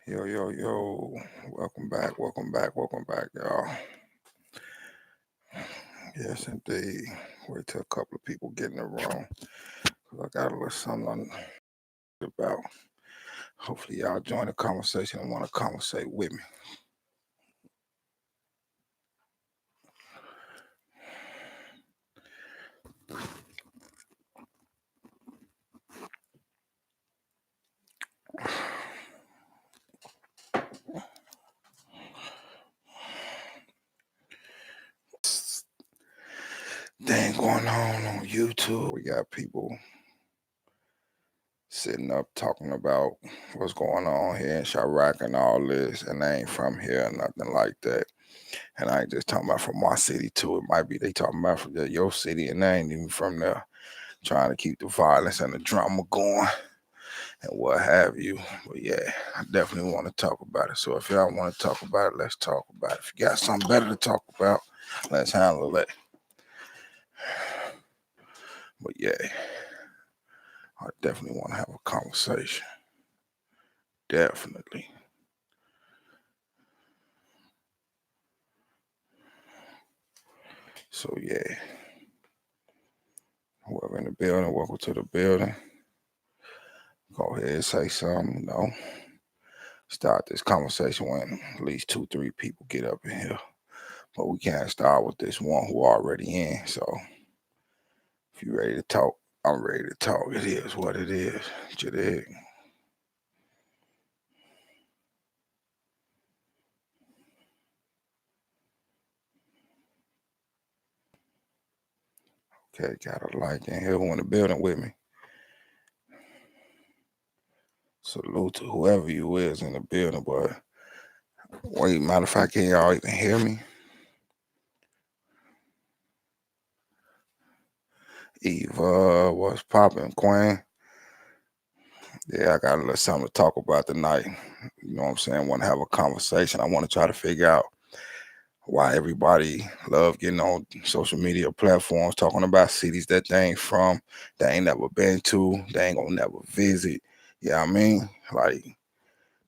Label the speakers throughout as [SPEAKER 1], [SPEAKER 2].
[SPEAKER 1] Yo, yo, yo. Welcome back, y'all. Yes, indeed. Wait till a couple of people get in the room. Cause I got a little something about. Hopefully, y'all join the conversation and want to conversate with me. Thing going on YouTube. We got people sitting up talking about what's going on here in Chirac and all this, and they ain't from here, nothing like that. And I ain't just talking about from my city too. It might be they talking about from your city, and they ain't even from there. Trying to keep the violence and the drama going and what have you. But yeah, I definitely want to talk about it. So if y'all want to talk about it, let's talk about it. If you got something better to talk about, let's handle it. But yeah, I definitely want to have a conversation. Definitely. So yeah, whoever in the building, welcome to the building. Go ahead and say something, Start this conversation when at least 2-3 people get up in here. But we can't start with this one who already in. So if you ready to talk, I'm ready to talk. It is what it is. You dig? Okay, got a like in here who in the building with me. Salute to whoever you is in the building, but wait, matter of fact, can y'all even hear me? Eva, what's popping, Queen? Yeah, I got a little something to talk about tonight. You know what I'm saying? Want to have a conversation. I want to try to figure out why everybody love getting on social media platforms talking about cities that they ain't from, they ain't never been to, they ain't gonna never visit. Yeah, I mean, like,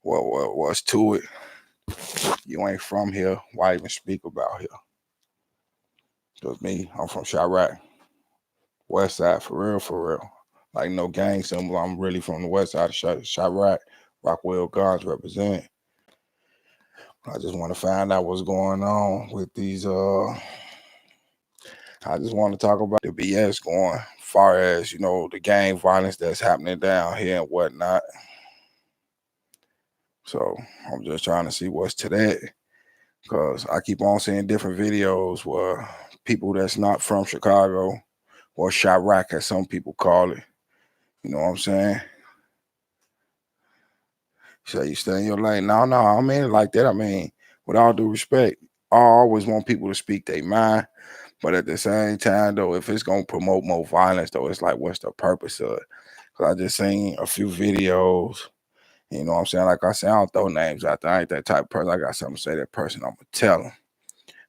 [SPEAKER 1] what's to it? You ain't from here. Why even speak about here? Because me, I'm from Chirac, West Side, for real, for real. Like no gang symbol. I'm really from the West Side of Chirac. Rockwell Guards represent. I just want to find out what's going on with these. I just want to talk about the BS going, far as the gang violence that's happening down here and whatnot. So I'm just trying to see what's to that, because I keep on seeing different videos where people that's not from Chicago or Chirac, as some people call it. You know what I'm saying? Say you stay in your lane. No, I mean it like that. I mean, with all due respect, I always want people to speak their mind. But at the same time, though, if it's gonna promote more violence, though, it's like, what's the purpose of it? Cause I just seen a few videos. You know what I'm saying? Like I said, I don't throw names out there. I ain't that type of person. I got something to say to that person, I'm gonna tell them.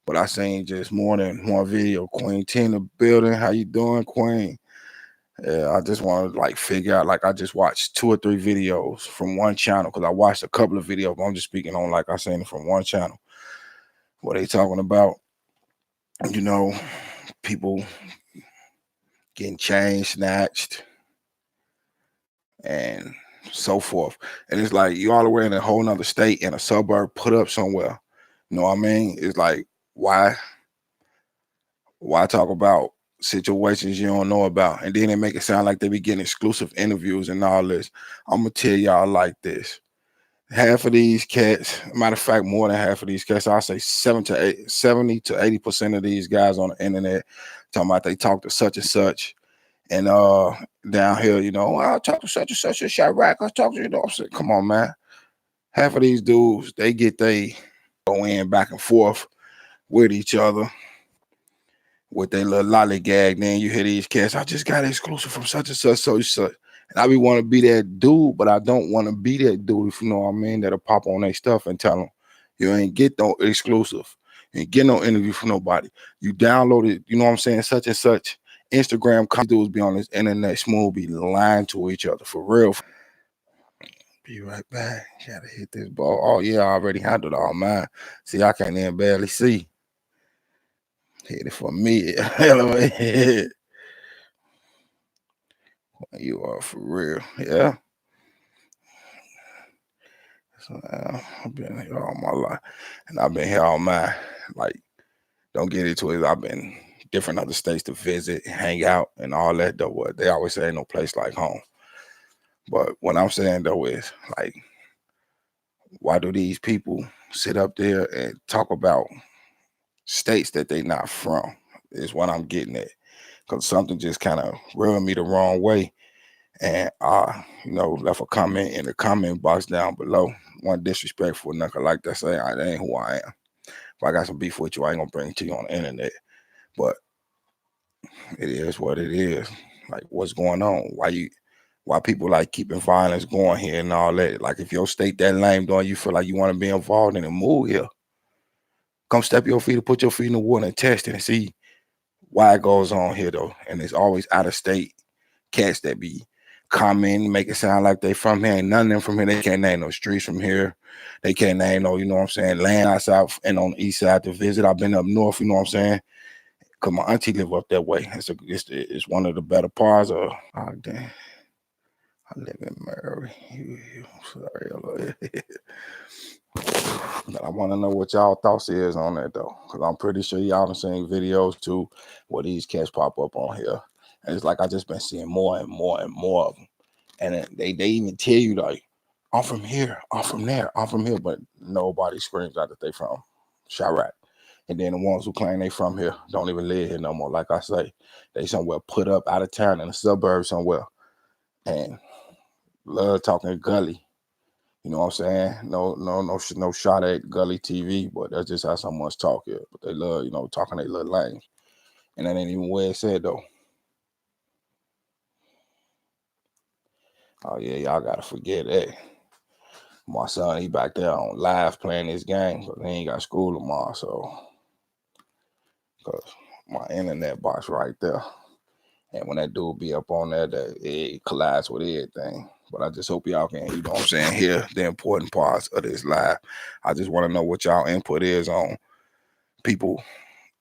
[SPEAKER 1] But I seen just more than one video. Queen Tina building. How you doing, Queen? Yeah, I just want to like figure out. Like I just watched 2 or 3 videos from one channel because I watched a couple of videos. But I'm just speaking on like I seen it from one channel. What they talking about? You know, people getting chain snatched and so forth. And it's like you all the way in a whole nother state in a suburb, put up somewhere. You know what I mean? It's like why talk about situations you don't know about? And then they make it sound like they be getting exclusive interviews and all this. I'm gonna tell y'all like this. Half of these cats, matter of fact, more than half of these cats, I'll say 70 to 80% of these guys on the internet talking about they talk to such and such. And down here, I talk to such and such a Chirac. I talk to I said, come on, man. Half of these dudes, they go in back and forth with each other with their little lollygag. Then you hear these cats, I just got exclusive from such and such, so such. And I be want to be that dude, but I don't want to be that dude, if you know what I mean, that'll pop on their stuff and tell them, you ain't get no exclusive. You ain't get no interview from nobody. You downloaded, you know what I'm saying, such and such. Instagram dudes be on this internet smooth, be lying to each other for real. Be right back. Gotta hit this ball. Oh yeah, I already handled all mine. See, I can't even barely see. Hit it for me. You are for real. Yeah. So, I've been here all my life. And I've been here all mine. Like, don't get into it. I've been different other states to visit, hang out, and all that though. What they always say, ain't no place like home. But what I'm saying though is like, why do these people sit up there and talk about states that they not from? Is what I'm getting at. Because something just kind of rubbed me the wrong way. And I, left a comment in the comment box down below. One disrespectful knuckle like that saying, that ain't who I am. If I got some beef with you, I ain't gonna bring it to you on the internet. But it is what it is. Like, what's going on? Why people like keeping violence going here and all that? Like, if your state that lame, don't you feel like you want to be involved in a move here? Come step your feet and put your feet in the water and test it and see why it goes on here though. And it's always out of state cats that be commenting, make it sound like they from here. Ain't none of them from here. They can't name no streets from here. They can't name no, land outside and on the east side to visit. I've been up north, you know what I'm saying? Cause my auntie live up that way. It's one of the better parts of. Oh damn, I live in Murray. Sorry, but I want to know what y'all thoughts is on that though, because I'm pretty sure y'all done seen videos too where these cats pop up on here, and it's like I just been seeing more and more and more of them, and they even tell you like, I'm from here, I'm from there, I'm from here, but nobody screams out that they from Chirac. And then the ones who claim they from here don't even live here no more. Like I say, they somewhere put up out of town in the suburbs somewhere, and love talking gully. You know what I'm saying? No shot at Gully TV, but that's just how someone's talk here. But they love, talking they little lanes. And that ain't even where it said though. Oh yeah, y'all gotta forget that. My son, he back there on live playing this game because he ain't got school tomorrow. So, because my internet box right there. And when that dude be up on there, that it collides with everything. But I just hope y'all can, hear the important parts of this live. I just want to know what y'all input is on people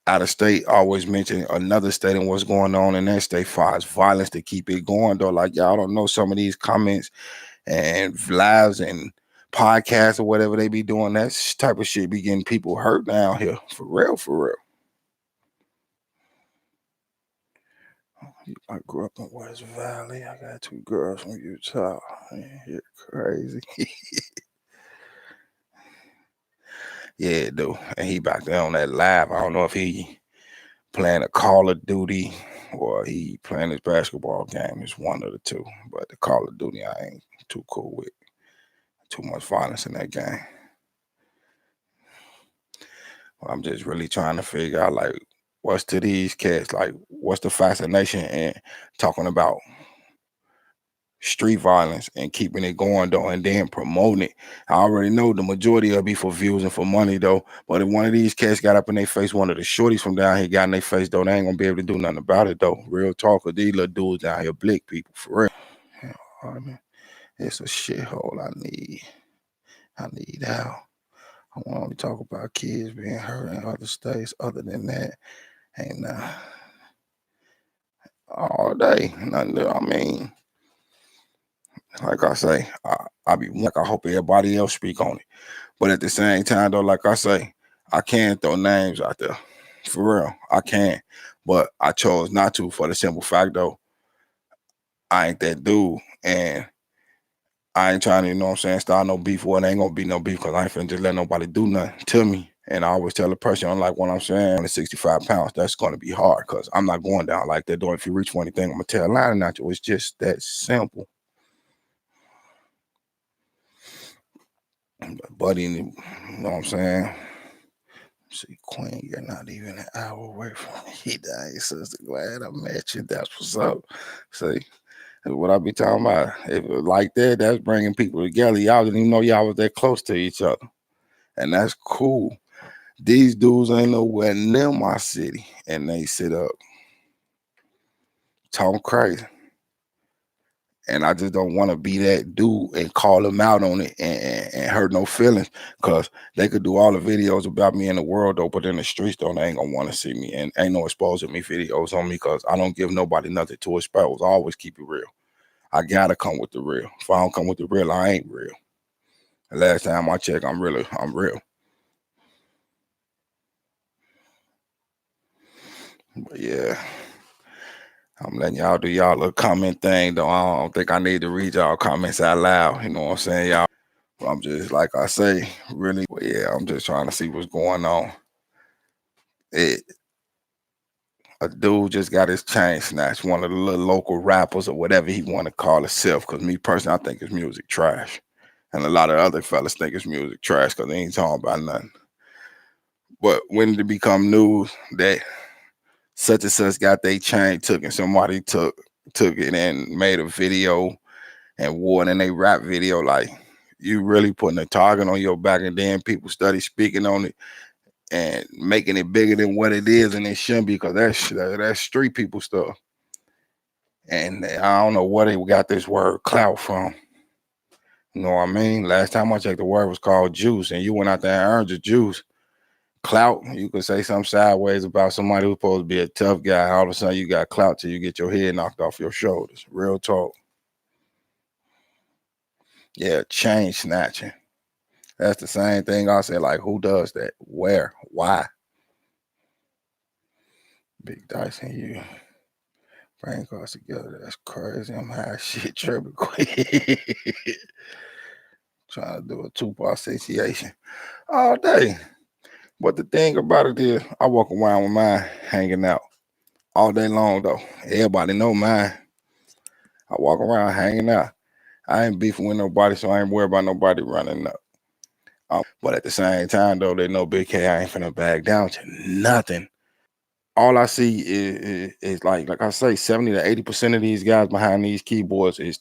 [SPEAKER 1] out of state always mention another state and what's going on in that state far as violence to keep it going though. Like y'all don't know some of these comments and lives and podcasts or whatever they be doing. That type of shit be getting people hurt down here. For real, for real. I grew up in West Valley. I got 2 girls from Utah. You're crazy. Yeah, dude. And he back there on that live. I don't know if he playing a Call of Duty or he playing his basketball game. It's one of the two. But the Call of Duty I ain't too cool with. Too much violence in that game. I'm just really trying to figure out like what's to these cats, like what's the fascination in talking about street violence and keeping it going though, and then promoting it. I already know the majority of it be for views and for money though. But if one of these cats got up in their face, one of the shorties from down here got in their face though, they ain't gonna be able to do nothing about it though. Real talk, cause these little dudes down here blick people for real. I mean, it's a shithole. I need help. I want to talk about kids being hurt in other states. Other than that, ain't all day. Nothing. I mean, like I say, I be like I hope everybody else speak on it. But at the same time, though, like I say, I can't throw names out there. For real, I can. But I chose not to for the simple fact, though, I ain't that dude. And I ain't trying to, start no beef. Well, it ain't gonna be no beef because I ain't finna just let nobody do nothing to me. And I always tell the person, unlike what I'm saying, at 65 pounds, that's gonna be hard because I'm not going down like that. Though, if you reach for anything, I'm gonna tell a line at you. It's just that simple. Buddy, you know what I'm saying? See, Queen, you're not even an hour away from me. He died, sister. Glad I met you. That's what's up. See, that's what I be talking about. If it was like that, that's bringing people together. Y'all didn't even know y'all was that close to each other. And that's cool. These dudes ain't nowhere near my city. And they sit up talking crazy. And I just don't want to be that dude and call them out on it and hurt no feelings, because they could do all the videos about me in the world though, but in the streets though, they ain't gonna want to see me, and ain't no exposing me videos on me, because I don't give nobody nothing to expose. I always keep it real. I gotta come with the real. If I don't come with the real, I ain't real. The last time I checked, I'm real. But yeah, I'm letting y'all do y'all little comment thing though. I don't think I need to read y'all comments out loud. You know what I'm saying, y'all? I'm just, like I say, really, well, yeah, I'm just trying to see what's going on. A dude just got his chain snatched, one of the little local rappers or whatever he want to call himself. Because me personally, I think his music trash. And a lot of other fellas think his music trash because they ain't talking about nothing. But when did it become news that such and such got their chain took and somebody took it and made a video and wore it in a rap video, like, you really putting a target on your back, and then people study speaking on it and making it bigger than what it is, and it shouldn't be, because that's street people stuff. And I don't know where they got this word clout from. You know what I mean? Last time I checked, the word was called juice, and you went out there and earned your juice. Clout, you could say something sideways about somebody who's supposed to be a tough guy. All of a sudden, you got clout till you get your head knocked off your shoulders. Real talk. Yeah, chain snatching. That's the same thing I said. Like, who does that? Where? Why? Big dice and you brain cards together. That's crazy. I'm high shit tripping quick. Trying to do a two-part association all day. But the thing about it is, I walk around with mine hanging out all day long though. Everybody know mine. I walk around hanging out. I ain't beefing with nobody, so I ain't worried about nobody running up. But at the same time, though, they know Big K, I ain't finna back down to nothing. All I see is like I say, 70 to 80% of these guys behind these keyboards is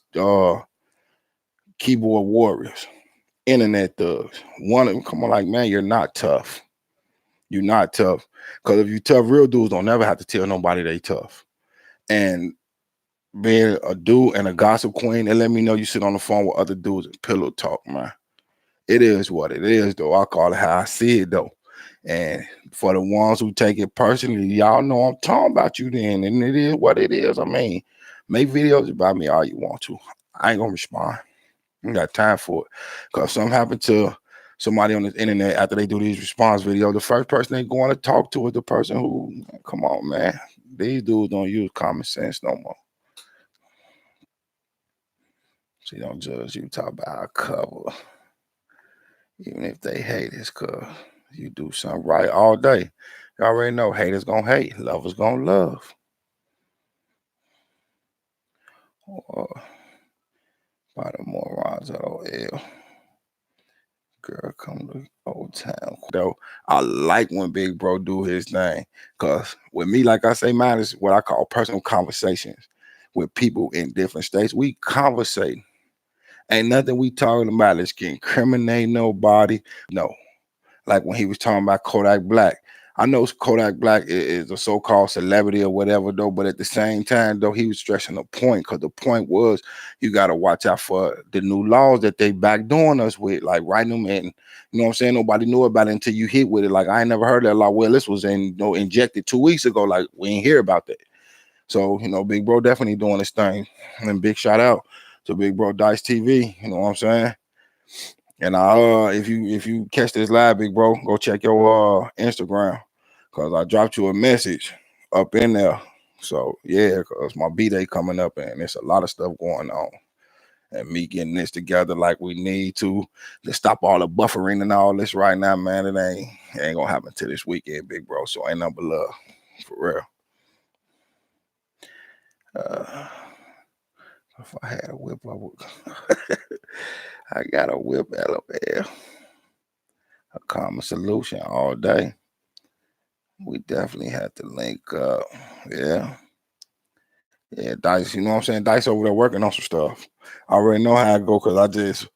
[SPEAKER 1] keyboard warriors, internet thugs. One of them come on, like, man, you're not tough. You're not tough. Because if you tough, real dudes don't never have to tell nobody they tough. And being a dude and a gossip queen, and let me know you sit on the phone with other dudes and pillow talk, man. It is what it is, though. I call it how I see it, though. And for the ones who take it personally, y'all know I'm talking about you then, and it is what it is. I mean, make videos about me all you want to. I ain't gonna respond. I ain't got time for it. Because something happened to somebody on this internet after they do these response videos, the first person they going to talk to is the person who, come on, man. These dudes don't use common sense no more. So you don't judge you, talk about a cover. Even if they hate it's cause you do something right all day. You already know haters gonna hate, lovers gonna love. By the morons at OL. Girl, come to Old Town. Though I like when Big Bro do his thing. Cause with me, like I say, mine is what I call personal conversations with people in different states. We conversate. Ain't nothing we talking about that's can incriminate nobody. No. Like when he was talking about Kodak Black. I know Kodak Black is a so-called celebrity or whatever, though, but at the same time, though, he was stressing a point, because the point was you got to watch out for the new laws that they backdooring us with, like writing them in. You know what I'm saying? Nobody knew about it until you hit with it. Like, I ain't never heard that law. Well, this was injected 2 weeks ago. Like, we ain't hear about that. So, Big Bro definitely doing his thing. And big shout out to Big Bro Dice TV. You know what I'm saying? And if you catch this live, Big Bro, go check your Instagram, because I dropped you a message up in there. So yeah, because my B-Day coming up and there's a lot of stuff going on. And me getting this together like we need to stop all the buffering and all this right now, man. It ain't gonna happen till this weekend, Big Bro. So ain't nothing but love. For real. If I had a whip, I would. I got a whip, LOL. A common solution all day. We definitely had to link up. Yeah. Yeah, Dice, you know what I'm saying? Dice over there working on some stuff. I already know how I go, because I just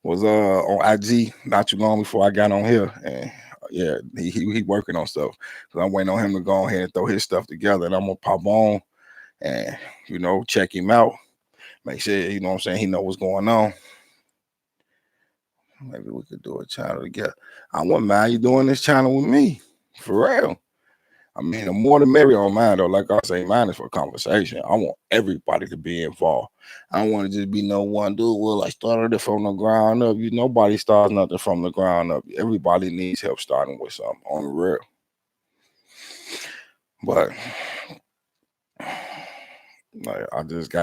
[SPEAKER 1] was on IG not too long before I got on here. And yeah, he working on stuff. So I'm waiting on him to go ahead and throw his stuff together, and I'm gonna pop on and check him out. Make sure, you know what I'm saying, he know what's going on. Maybe we could do a channel together. I wouldn't mind you doing this channel with me. For real. I mean, the more the merrier on mine, though. Like I say, mine is for conversation. I want everybody to be involved. I don't want to just be no one dude. Well, I started it from the ground up. Nobody starts nothing from the ground up. Everybody needs help starting with something on the real. But like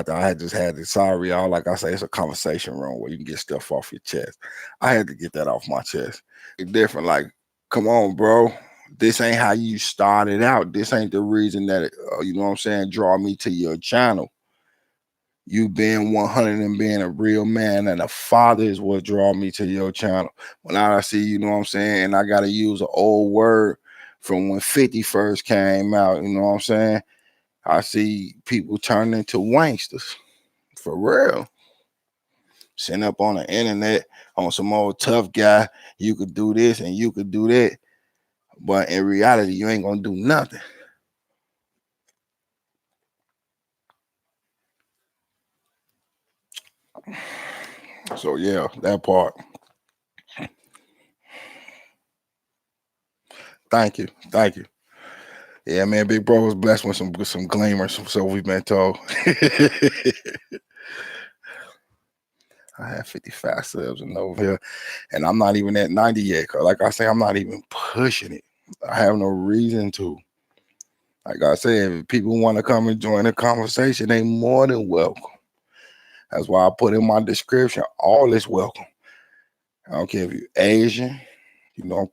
[SPEAKER 1] I had just had this. Sorry, y'all. Like I say, it's a conversation room where you can get stuff off your chest. I had to get that off my chest. It's different. Like, come on, bro. This ain't how you started out. This ain't the reason that you know what I'm saying, draw me to your channel. You being 100 and being a real man and a father is what draw me to your channel. When I see, you know what I'm saying, and I gotta use an old word from when 50 first came out, you know what I'm saying? I see people turning into wanksters. For real. Sitting up on the internet on some old tough guy, you could do this and you could do that. But in reality, you ain't gonna do nothing. So yeah, that part. Thank you. Thank you. Yeah, man, Big Bro was blessed with some gleamers, so we've been told. I have 55 subs in over here, and I'm not even at 90 yet. Cause like I say, I'm not even pushing it. I have no reason to. Like I said, if people want to come and join the conversation, they more than welcome. That's why I put in my description, all is welcome. I don't care if you're Asian,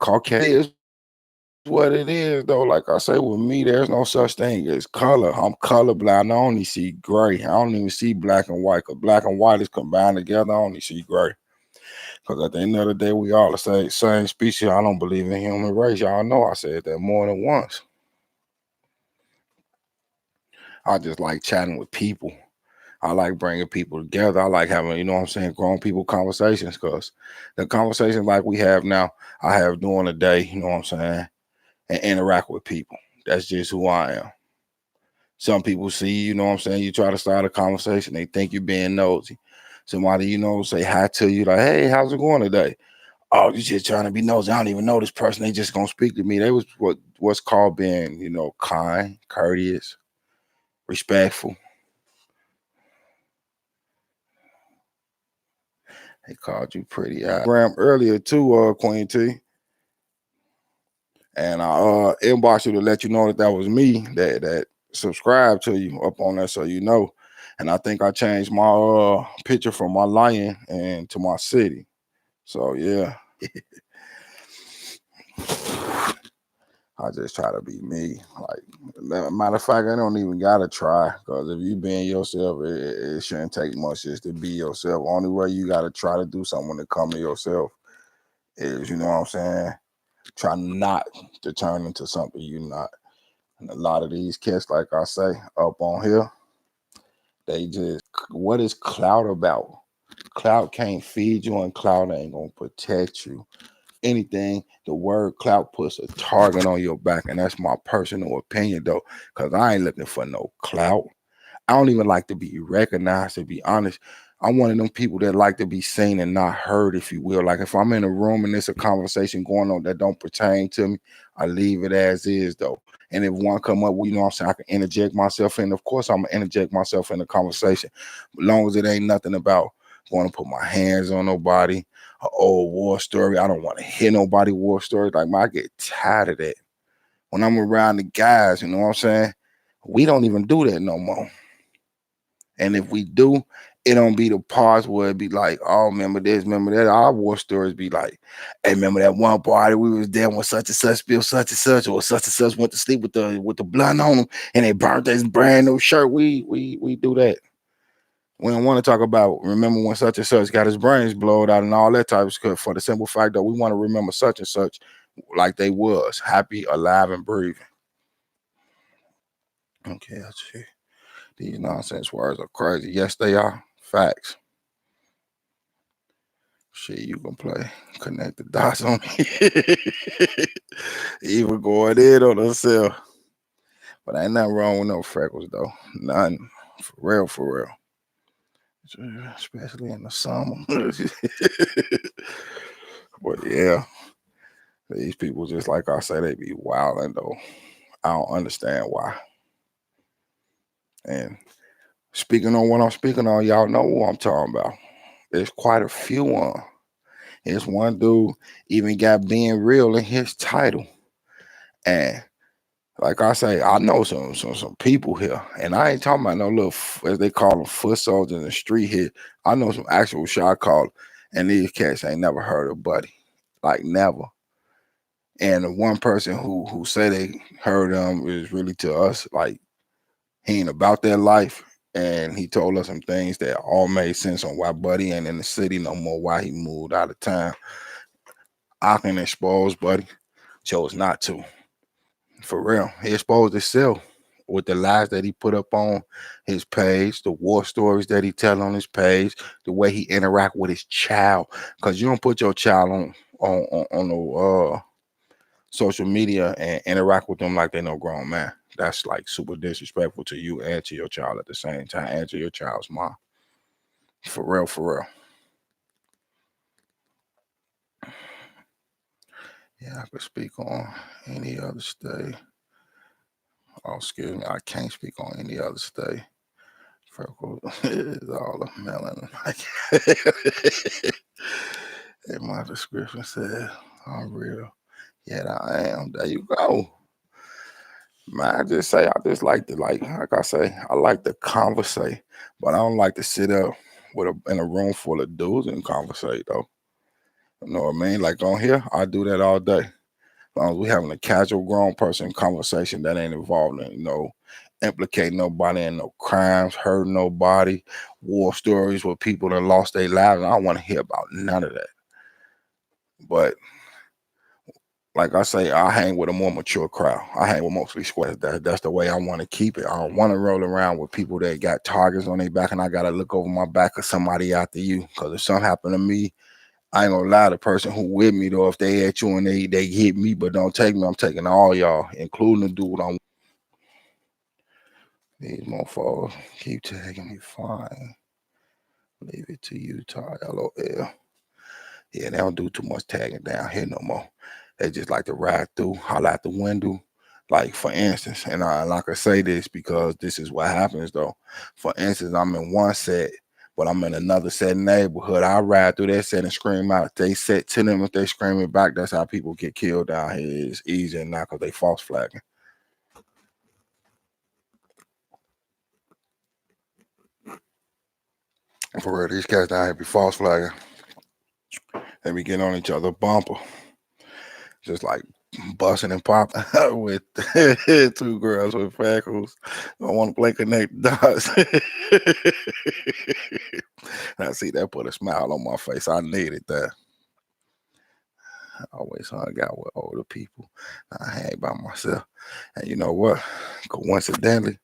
[SPEAKER 1] Caucasian. What it is though, like I say, with me, there's no such thing as color. I'm colorblind. I only see gray. I don't even see black and white. Cause black and white is combined together. I only see gray. Cause at the end of the day, we all the same species. I don't believe in human race. Y'all know I said that more than once. I just like chatting with people. I like bringing people together. I like having, you know what I'm saying, grown people conversations. Cause the conversations like we have now, I have during the day. You know what I'm saying, and interact with people. That's just who I am. Some people see, you know what I'm saying, you try to start a conversation, they think you're being nosy. Somebody, say hi to you, like, hey, how's it going today? Oh, you just trying to be nosy. I don't even know this person. They just gonna speak to me. They was what's called being, kind, courteous, respectful. They called you pretty. Earlier too, Queen T. And I inboxed you to let you know that was me that subscribed to you up on there, so you know. And I think I changed my picture from my lion and to my city. So yeah. I just try to be me. Like, matter of fact, I don't even gotta try, because if you being yourself, it shouldn't take much just to be yourself. Only way you gotta try to do something to come to yourself is, you know what I'm saying, try not to turn into something you're not. And a lot of these cats, like I say, up on here, they just, what is clout about? Clout can't feed you, and clout ain't gonna protect you. Anything, the word clout puts a target on your back, and that's my personal opinion, though, because I ain't looking for no clout. I don't even like to be recognized, to be honest. I'm one of them people that like to be seen and not heard, if you will. Like, if I'm in a room and there's a conversation going on that don't pertain to me, I leave it as is, though. And if one come up, you know what I'm saying, I can interject myself in. Of course, I'm gonna interject myself in the conversation, as long as it ain't nothing about going to put my hands on nobody, an old war story. I don't want to hear nobody war stories. Like, I get tired of that. When I'm around the guys, you know what I'm saying, we don't even do that no more. And if we do, it don't be the parts where it be like, oh, remember this, remember that. Our war stories be like, hey, remember that one party we was there when such and such spilled such and such, or such and such went to sleep with the blood on them, and they burnt this brand new shirt. We do that. We don't want to talk about remember when such and such got his brains blowed out and all that type of stuff, for the simple fact that we want to remember such and such like they was happy, alive, and breathing. Okay, let's see. These nonsense words are crazy. Yes, they are. Facts. Shit, you can play. Connect the dots on me. Even going in on herself. But ain't nothing wrong with no freckles, though. Nothing. For real, for real. especially in the summer. But yeah, these people, just like I say, they be wilding though. I don't understand why. And speaking on what I'm speaking on, y'all know what I'm talking about. There's quite a few on. There's one dude even got being real in his title. And like I say, I know some people here, and I ain't talking about no little as they call them foot soldiers in the street here. I know some actual shot callers, and these cats ain't never heard of Buddy, like never. And the one person who say they heard him is really to us like he ain't about that life, and he told us some things that all made sense on why Buddy ain't in the city no more, why he moved out of town. I can expose Buddy, chose not to. For real, he exposed himself with the lies that he put up on his page, the war stories that he tell on his page, the way he interact with his child. Because you don't put your child on the social media and interact with them like they no grown man. That's like super disrespectful to you and to your child at the same time, and to your child's mom. For real, for real. Yeah, I could speak on any other state. Oh, excuse me, I can't speak on any other state. Freckles is all a melon. And my description said, I'm real. Yet I am. There you go. Man, I just say I just like to like I say, I like to conversate, but I don't like to sit up with in a room full of dudes and conversate though. You know what I mean? Like on here, I do that all day. As long as we having a casual grown person conversation that ain't involved in, implicate nobody in no crimes, hurt nobody, war stories where people that lost their lives. I don't want to hear about none of that. But like I say, I hang with a more mature crowd. I hang with mostly squares. That's the way I want to keep it. I don't want to roll around with people that got targets on their back and I gotta look over my back of somebody after you. Cause if something happened to me, I ain't gonna lie, the person who with me though, if they at you and they hit me but don't take me, I'm taking all y'all, including the dude I'm. These motherfuckers keep tagging me. Fine. Leave it to you, Ty. LOL. Yeah, they don't do too much tagging down here no more. They just like to ride through, holler out the window. Like for instance, and I can say this because this is what happens though. For instance, I'm in one set, but I'm in another set neighborhood. I ride through that set and scream out. If they set to them, if they screaming back, that's how people get killed down here. It's easier now because they false flagging. For real, these cats down here be false flagging. They be getting on each other bumper. Just like busting and popping with two girls with freckles. I want to play connect the dots. I see that put a smile on my face. I needed that. I always hung out with older people. I hang by myself. And you know what? Coincidentally,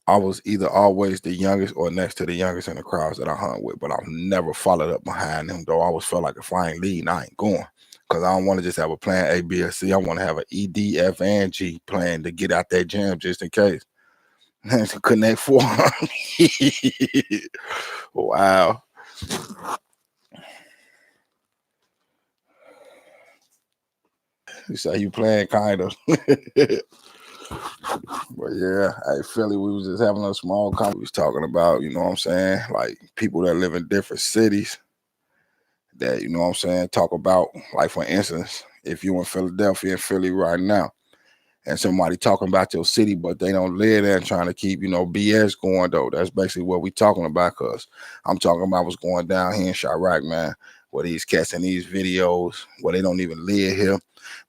[SPEAKER 1] I was either always the youngest or next to the youngest in the crowds that I hung with, but I've never followed up behind them, though I always felt like if I ain't leading, I ain't going. Because I don't want to just have a plan A, B, or C. I want to have an E, D, F, and G plan to get out that gym just in case. To connect four. Wow. You say you playing kind of. But yeah, hey Philly, we was just having a small conversation. We was talking about, you know what I'm saying, like people that live in different cities that, you know what I'm saying, talk about, like for instance, if you in Philadelphia and Philly right now, and somebody talking about your city, but they don't live there and trying to keep, BS going though. That's basically what we talking about. Cause I'm talking about what's going down here in Chirac, man, where these cats in these videos, where they don't even live here,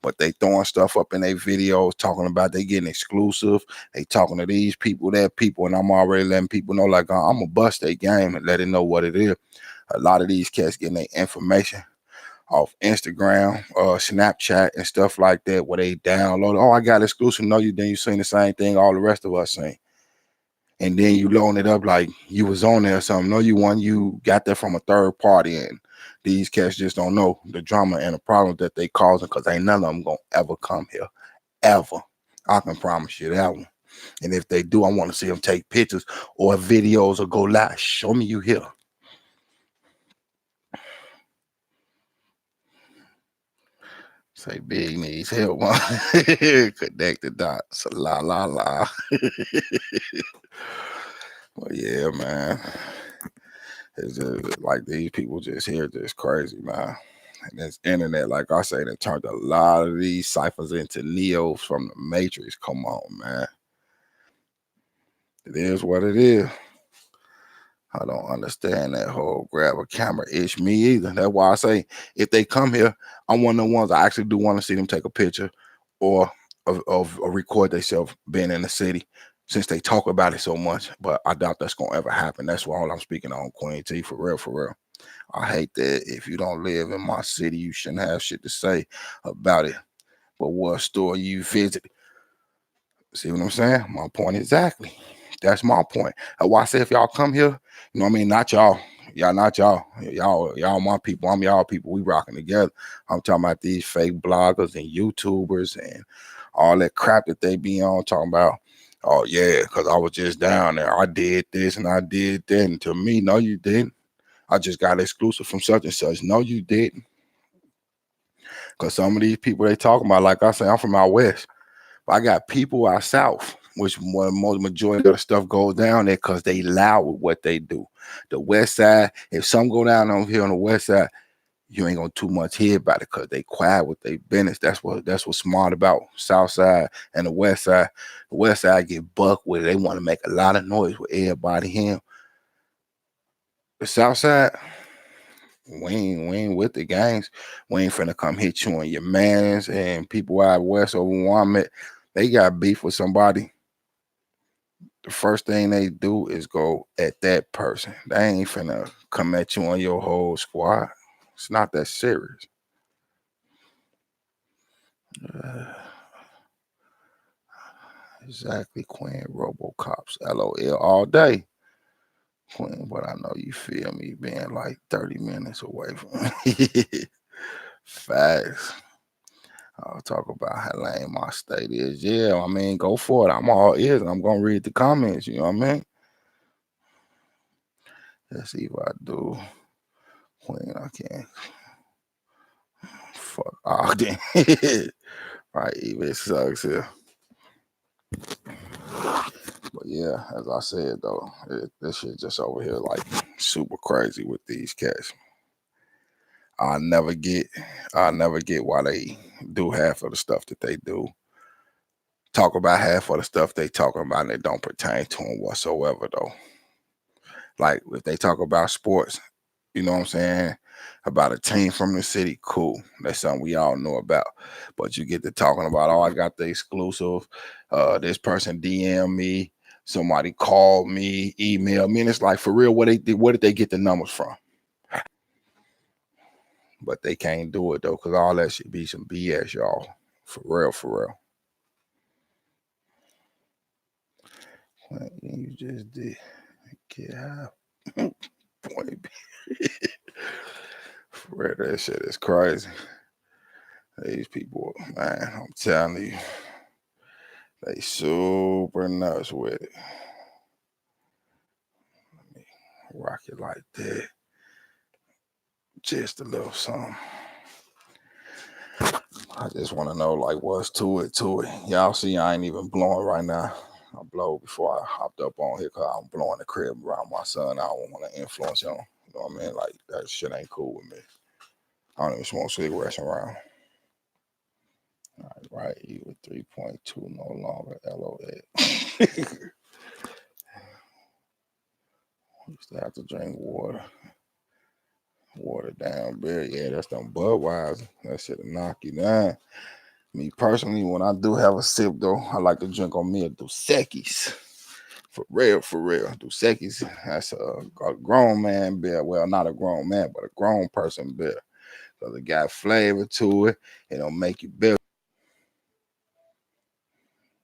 [SPEAKER 1] but they throwing stuff up in their videos, talking about they getting exclusive. They talking to these people, that people, and I'm already letting people know, like, I'm gonna bust their game and let it know what it is. A lot of these cats getting their information off Instagram, Snapchat, and stuff like that, where they download. Oh, I got exclusive. No, you then you seen the same thing all the rest of us seen, and then you loan it up like you was on there or something. No, you won. You got that from a third party, and these cats just don't know the drama and the problems that they causing because ain't none of them gonna ever come here, ever. I can promise you that one. And if they do, I want to see them take pictures or videos or go live. Show me you here. Say Big needs help. Connect the dots. La la la. Well, yeah, man. It's just like these people just here just crazy, man. And this internet, like I say, that turned a lot of these ciphers into Neos from the Matrix. Come on, man. It is what it is. I don't understand that whole grab a camera ish me either. That's why I say if they come here, I'm one of the ones I actually do want to see them take a picture or of record themselves being in the city since they talk about it so much. But I doubt that's gonna ever happen. That's why all I'm speaking on, Queen T, for real, for real. I hate that if you don't live in my city, you shouldn't have shit to say about it. But what store you visit? See what I'm saying? My point exactly. That's my point. That's why I say if y'all come here, you know what I mean? Not y'all. Y'all not y'all. Y'all my people. I'm y'all people. We rocking together. I'm talking about these fake bloggers and YouTubers and all that crap that they be on talking about. Oh yeah, because I was just down there. I did this and I did that. And to me, no, you didn't. I just got exclusive from such and such. No, you didn't. Because some of these people they talking about, like I say, I'm from out west. I got people out south, which most majority of the stuff goes down there because they loud with what they do. The west side, if some go down over here on the west side, you ain't gonna too much hear about it because they quiet with their business. That's what's smart about south side and the west side. The west side get buck with it. They want to make a lot of noise with everybody here. The south side, we ain't with the gangs. We ain't finna come hit you on your mans and people out west over where I'm at. They got beef with somebody. The first thing they do is go at that person. They ain't finna come at you on your whole squad. It's not that serious. Exactly, Queen. Robocops, LOL all day. Queen, but I know you feel me being like 30 minutes away from me. Facts. I'll talk about how lame my state is. Yeah, I mean, go for it. I'm all ears and I'm gonna read the comments, you know what I mean? Let's see if I do. Queen, I can't. Fuck. Oh, damn. Right, even it sucks here. But yeah, as I said though, this shit just over here like super crazy with these cats. I never get why they do half of the stuff that they do. Talk about half of the stuff they talking about and it don't pertain to them whatsoever though. Like if they talk about sports, you know what I'm saying? About a team from the city, cool. That's something we all know about. But you get to talking about, oh, I got the exclusive. This person DM me, somebody called me, emailed me, and it's like for real, where did they get the numbers from? But they can't do it though, because all that should be some BS, y'all. For real, for real. What you just did. Get high. Point B. For real, that shit is crazy. These people, man, I'm telling you, they super nuts with it. Let me rock it like that. Just a little something. I just want to know, like, what's to it. Y'all see, I ain't even blowing right now. I blow before I hopped up on here because I'm blowing the crib around my son. I don't want to influence him. You know what I mean? Like, that shit ain't cool with me. I don't even smoke cigarettes around. All right, you with 3.2 no longer LOL. Used to have to drink water. Water down beer. Yeah, that's them Budweiser. That shit'll knock you down. Me personally, when I do have a sip though, I like to drink on me a Dos Equis. For real, for real. Dos Equis, that's a grown man beer. Well, not a grown man, but a grown person beer. Because it got flavor to it. It'll make you better.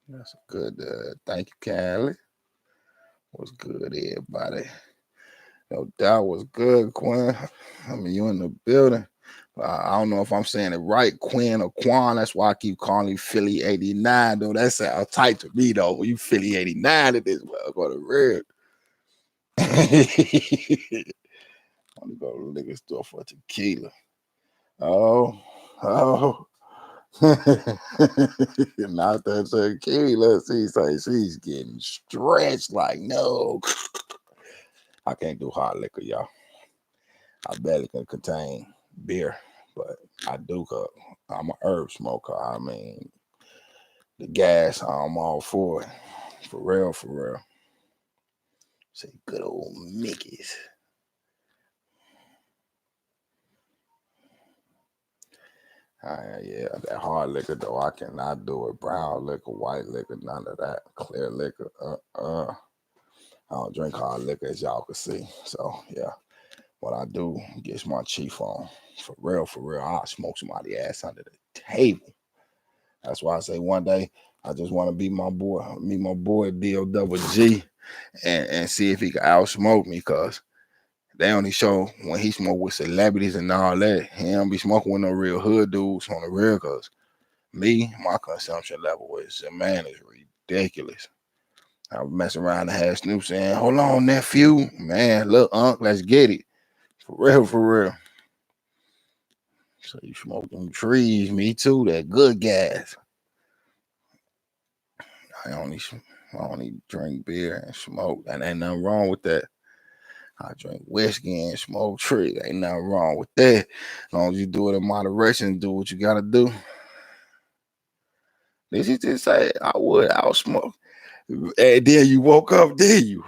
[SPEAKER 1] That's a good. Thank you, Callie. What's good, everybody? No doubt was good, Quinn. I mean, you in the building. I don't know if I'm saying it right, Quinn or Quan. That's why I keep calling you Philly 89, though. That sounds tight to me, though. When you Philly 89 at this motherfucker, real. I'm gonna go to the liquor store for tequila. Oh. Not that tequila. She's getting stretched like, no. I can't do hard liquor, y'all. I barely can contain beer, but I do cook. I'm an herb smoker. I mean, the gas, I'm all for it. For real, for real. Say good old Mickey's. Yeah, that hard liquor though, I cannot do it. Brown liquor, white liquor, none of that. Clear liquor, I don't drink hard liquor, as y'all can see. So yeah, what I do gets my chief on. For real, I'll smoke somebody ass under the table. That's why I say one day I just want to be my boy, meet my boy D-O-double-G, and see if he can outsmoke me, cause they only show when he smoke with celebrities and all that. He don't be smoking with no real hood dudes on the real, cause me, my consumption level is ridiculous. I was messing around and had Snoop saying, "Hold on, nephew, man, look, Unc, let's get it." For real. So you smoke them trees, me too. That good gas. I only drink beer and smoke, and ain't nothing wrong with that. I drink whiskey and smoke tree. Ain't nothing wrong with that. As long as you do it in moderation and do what you gotta do. Did you just say I would outsmoke? And then you woke up, did you?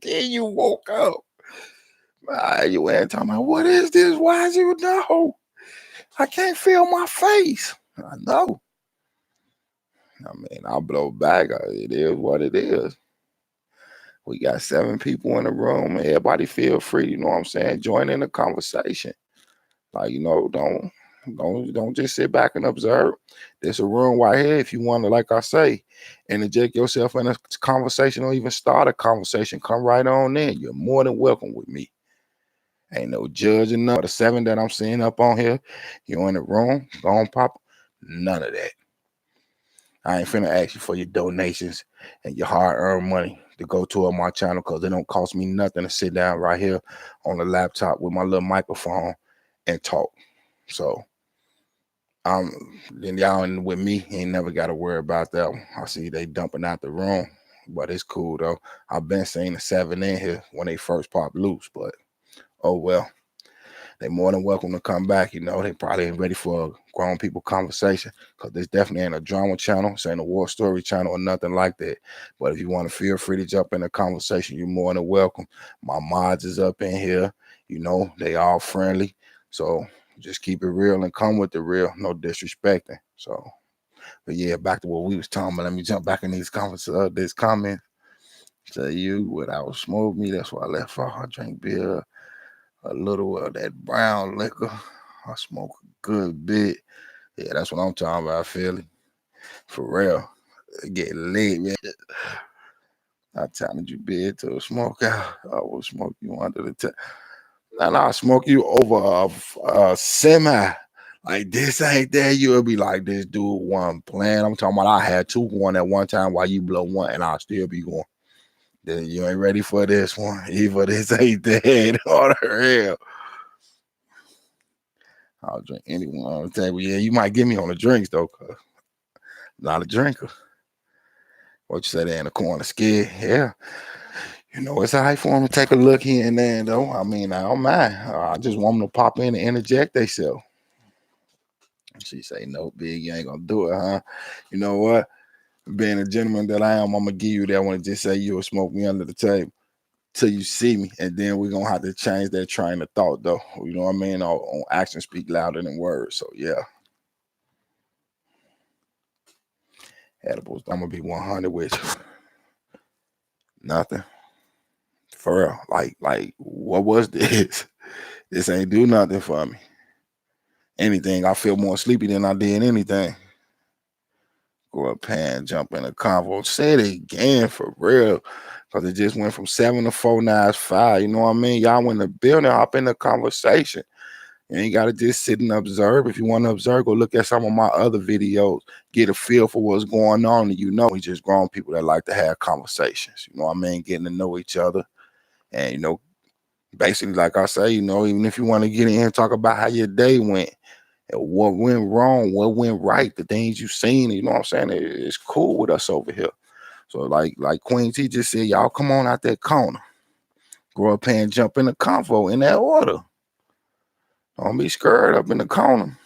[SPEAKER 1] Then you woke up. You ain't talking about, what is this? Why is you know? I can't feel my face. I know. I mean, I'll blow back. It is what it is. We got 7 people in the room. Everybody feel free, you know what I'm saying? Join in the conversation. Like, don't just sit back and observe. There's a room right here. If you want to, like I say, interject yourself in a conversation or even start a conversation, come right on in. You're more than welcome with me. Ain't no judging none of the 7 that I'm seeing up on here. You're in the room, go on pop. None of that. I ain't finna ask you for your donations and your hard-earned money to go toward my channel, because it don't cost me nothing to sit down right here on the laptop with my little microphone and talk. So then y'all with me ain't never got to worry about that one. I see they dumping out the room, but it's cool though. I've been seeing the 7 in here when they first popped loose, but oh well. They more than welcome to come back. You know, they probably ain't ready for a grown people conversation, because this definitely ain't a drama channel. This ain't a war story channel or nothing like that. But if you want to, feel free to jump in the conversation. You're more than welcome. My mods is up in here. You know, they all friendly. So just keep it real and come with the real. No disrespecting. So, but yeah, back to what we was talking about. Let me jump back in these this comment. Say you without smoke me. That's why I left off. I drink beer, a little of that brown liquor. I smoke a good bit. Yeah, that's what I'm talking about, Philly. For real. Get lit, man. I challenge you bid to a smoke out. I will smoke you under the table. And I'll smoke you over a semi. Like, this ain't that. You'll be like, this dude one playing. I'm talking about I had 2 going at one time while you blow 1, and I'll still be going. Then you ain't ready for this one. Either this ain't that or the hell. I'll drink anyone on the table. Yeah, you might get me on the drinks though, cause not a drinker. What you say there in the corner, scared? Yeah. You know, it's all right for them to take a look here and there, though. I mean, I don't mind. I just want them to pop in and interject themselves. She say, no, big, you ain't gonna do it, huh? You know what? Being a gentleman that I am, I'm gonna give you that one and just say you'll smoke me under the table till you see me, and then we're gonna have to change that train of thought, though. You know what I mean? On action speak louder than words. So yeah. Edibles, I'm gonna be 100 with you. Nothing. For real. Like, what was this? This ain't do nothing for me. Anything, I feel more sleepy than I did anything. Go up and jump in a convo. Say it again for real. Because it just went from 7 to 4, now it's 5. You know what I mean? Y'all went in the building, hop in the conversation. You ain't gotta just sit and observe. If you want to observe, go look at some of my other videos, get a feel for what's going on. And we just grown people that like to have conversations. You know what I mean? Getting to know each other. And basically, like I say, even if you want to get in and talk about how your day went, and what went wrong, what went right, the things you seen, you know what I'm saying? It's cool with us over here. So like Queen T just said, y'all come on out that corner. Grow up and jump in the convo in that order. Don't be scared up in the corner.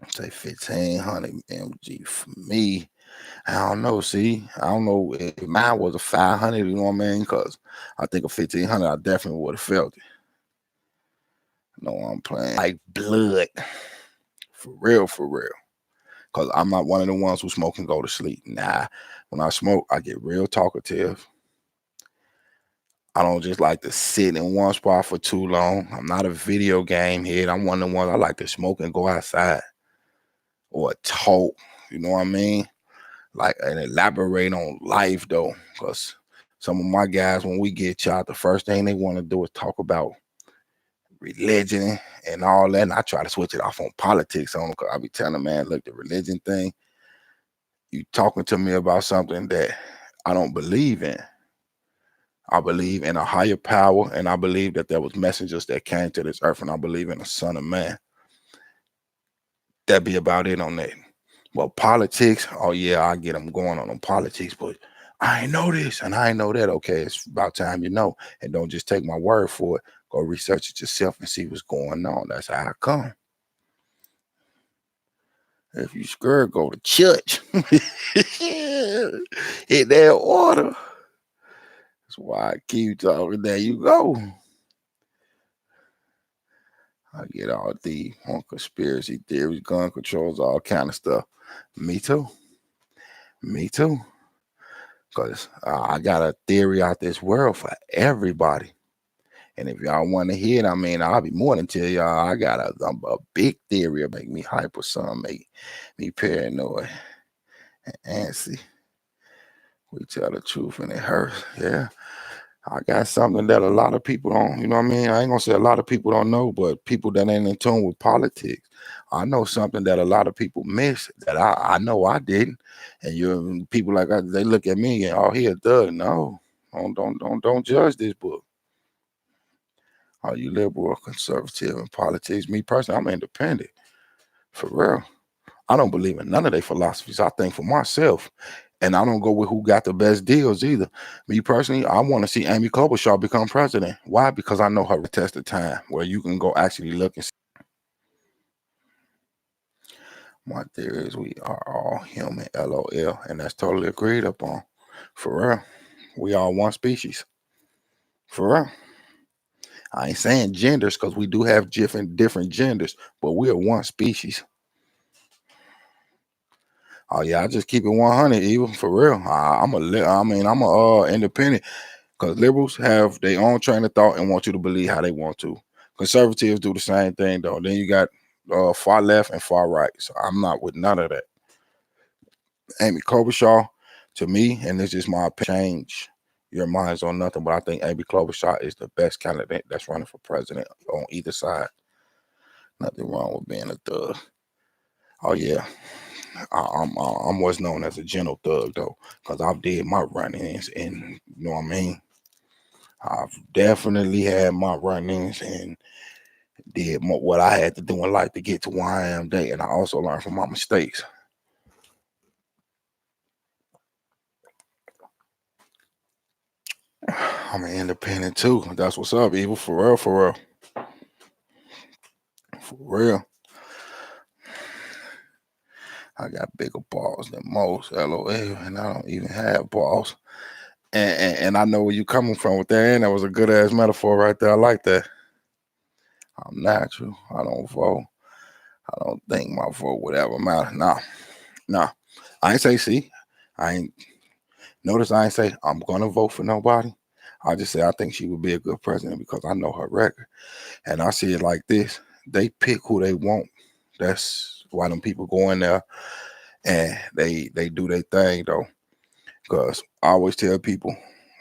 [SPEAKER 1] Say 1500 mg for me. I don't know. See, I don't know if mine was a 500. You know what I mean? Because I think a 1500, I definitely would have felt it. No, I'm playing like blood. For real, for real. Because I'm not one of the ones who smoke and go to sleep. Nah, when I smoke, I get real talkative. I don't just like to sit in one spot for too long. I'm not a video game head. I'm one of the ones I like to smoke and go outside or talk. You know what I mean? Like, and elaborate on life though. Because some of my guys, when we get shot, the first thing they want to do is talk about religion and all that. And I try to switch it off on politics on them because I be telling them, man, look, the religion thing, you talking to me about something that I don't believe in. I believe in a higher power, and I believe that there was messengers that came to this earth, and I believe in the Son of Man. That be about it on that. Well, politics, oh yeah, I get them going on politics, but I ain't know this and I ain't know that. Okay, it's about time you know, and don't just take my word for it. Go research it yourself and see what's going on. That's how I come. If you scared, go to church. Hit that order. That's why I keep talking. There you go. I get all deep on conspiracy theories, gun controls, all kind of stuff. Me too. Me too. Because I got a theory out this world for everybody. And if y'all want to hear it, I mean, I'll be more than tell y'all I got a big theory that make me hyper, some make me paranoid. And see, we tell the truth and it hurts. Yeah. I got something that a lot of people don't, you know what I mean? I ain't gonna say a lot of people don't know, but people that ain't in tune with politics. I know something that a lot of people miss that I know I didn't. And you people like they look at me and oh, he a thug. No, don't judge this book. Are you liberal or conservative in politics? Me personally, I'm independent. For real. I don't believe in none of their philosophies. I think for myself. And I don't go with who got the best deals either. Me personally, I want to see Amy Klobuchar become president. Why? Because I know her test of time, where you can go actually look and see. My theory is we are all human, LOL, and that's totally agreed upon. For real. We are one species. For real. I ain't saying genders because we do have different genders, but we are one species. Oh yeah, I just keep it 100, even for real. I'm a independent because liberals have their own train of thought and want you to believe how they want to. Conservatives do the same thing though. Then you got far left and far right. So I'm not with none of that. Amy Klobuchar, to me, and this is my opinion, change your minds on nothing, but I think Amy Klobuchar is the best candidate that's running for president on either side. Nothing wrong with being a thug. Oh yeah, I'm what's known as a gentle thug though, because I've did my run-ins, and you know what I mean. I've definitely had my run-ins and did what I had to do in life to get to where I am today, and I also learned from my mistakes. I'm an independent too. That's what's up, Evil. For real, for real, for real. I got bigger balls than most, LOL, and I don't even have balls. And I know where you coming from with that, and that was a good ass metaphor right there. I like that. I'm natural. I don't vote. I don't think my vote would ever matter. Nah. I ain't say, see, I ain't notice I ain't say I'm gonna vote for nobody. I just say I think she would be a good president because I know her record. And I see it like this. They pick who they want. That's why them people go in there and they do their thing though. Because I always tell people,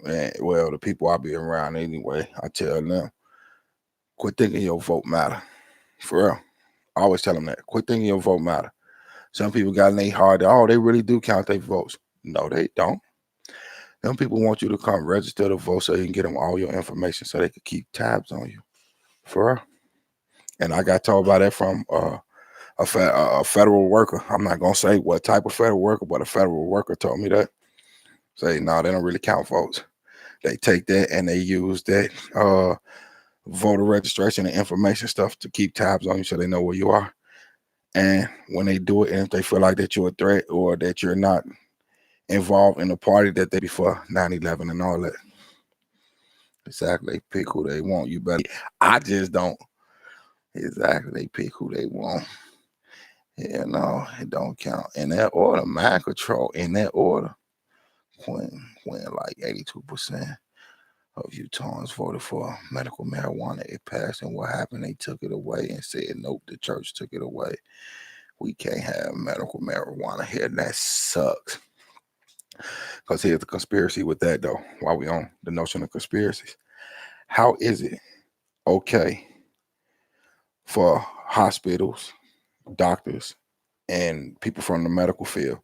[SPEAKER 1] and well, the people I be around anyway, I tell them Quit thinking your vote matter. For real. I always tell them that. Quit thinking your vote matter. Some people got in their heart that, oh, they really do count their votes. No, they don't. Them people want you to come register to vote so you can get them all your information so they can keep tabs on you. For real. And I got told about that from a federal worker. I'm not going to say what type of federal worker, but a federal worker told me that. Say, no, they don't really count votes. They take that and they use that voter registration and information stuff to keep tabs on you so they know where you are. And when they do it, and if they feel like that you're a threat or that you're not involved in the party that they before 9/11 and all that. Exactly. They pick who they want. You better. I just don't. Exactly. They pick who they want. Yeah, no, it don't count. In that order, mind control, in that order, when like 82% of Utahns voted for medical marijuana, it passed. And what happened? They took it away and said, nope, the church took it away. We can't have medical marijuana here. That sucks. Because here's the conspiracy with that, though, while we on the notion of conspiracies. How is it okay for hospitals, doctors, and people from the medical field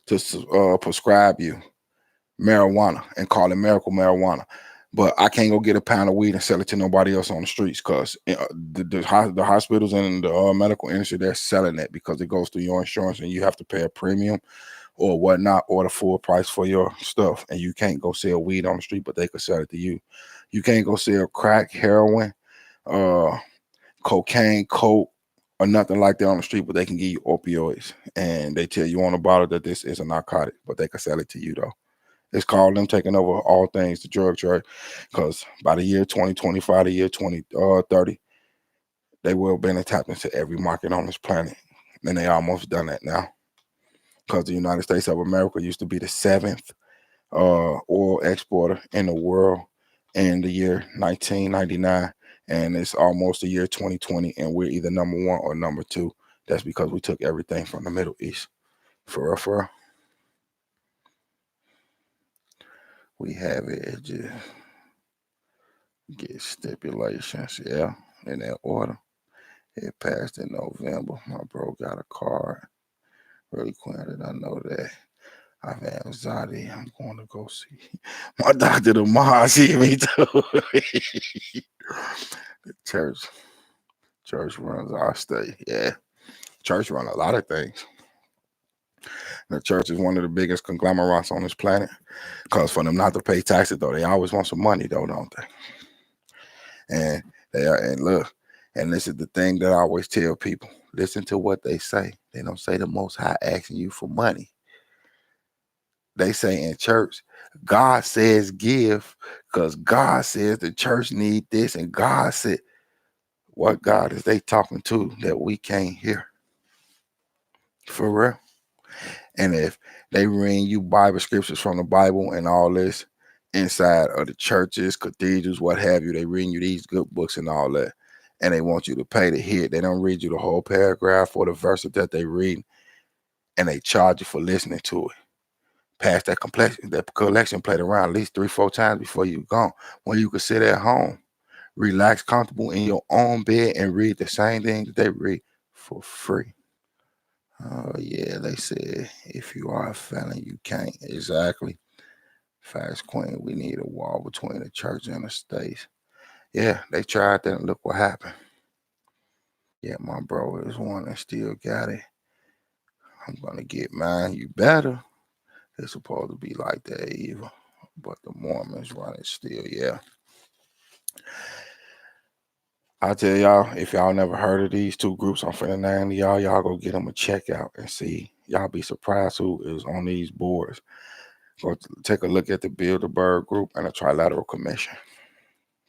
[SPEAKER 1] to prescribe you marijuana and call it medical marijuana, but I can't go get a pound of weed and sell it to nobody else on the streets because the hospitals and the medical industry, they're selling it because it goes through your insurance and you have to pay a premium or whatnot, or the full price for your stuff. And you can't go sell weed on the street, but they could sell it to you. You can't go sell crack, heroin, cocaine, coke, or nothing like that on the street, but they can give you opioids. And they tell you on the bottle that this is a narcotic, but they can sell it to you though. It's called them taking over all things the drug trade. Because by the year 2025, the year 2030, they will be tapped into every market on this planet. And they almost done that now. Because the United States of America used to be the seventh oil exporter in the world in the year 1999. And it's almost the year 2020, and we're either number one or number two. That's because we took everything from the Middle East. For real, for real. We have it just get stipulations, yeah, in that order. It passed in November. My bro got a card. Really quick, did I know that? I've had anxiety. I'm going to go see my doctor tomorrow. See me too. The church runs our state. Yeah, church run a lot of things. The church is one of the biggest conglomerates on this planet. Because for them not to pay taxes, though, they always want some money, though, don't they? And they are, and look, and this is the thing that I always tell people: listen to what they say. They don't say the Most High asking you for money. They say in church, God says give, because God says the church need this, and God said, what God is they talking to that we can't hear? For real. And if they read you Bible scriptures from the Bible and all this inside of the churches, cathedrals, what have you, they read you these good books and all that, and they want you to pay to hear it. They don't read you the whole paragraph or the verse that they read, and they charge you for listening to it. Pass that collection plate around at least 3-4 times before you go. When you can sit at home, relax, comfortable in your own bed, and read the same thing that they read for free. Oh yeah, they said if you are a felon, you can't. Exactly. Fast Queen, we need a wall between the church and the state. Yeah, they tried that and look what happened. Yeah, my bro is one that still got it. I'm gonna get mine. You better. It's supposed to be like that evil. But the Mormons run it still, yeah. I tell y'all, if y'all never heard of these two groups, I'm finna name y'all. Y'all go get them a check out and see. Y'all be surprised who is on these boards. Go take a look at the Bilderberg Group and the Trilateral Commission.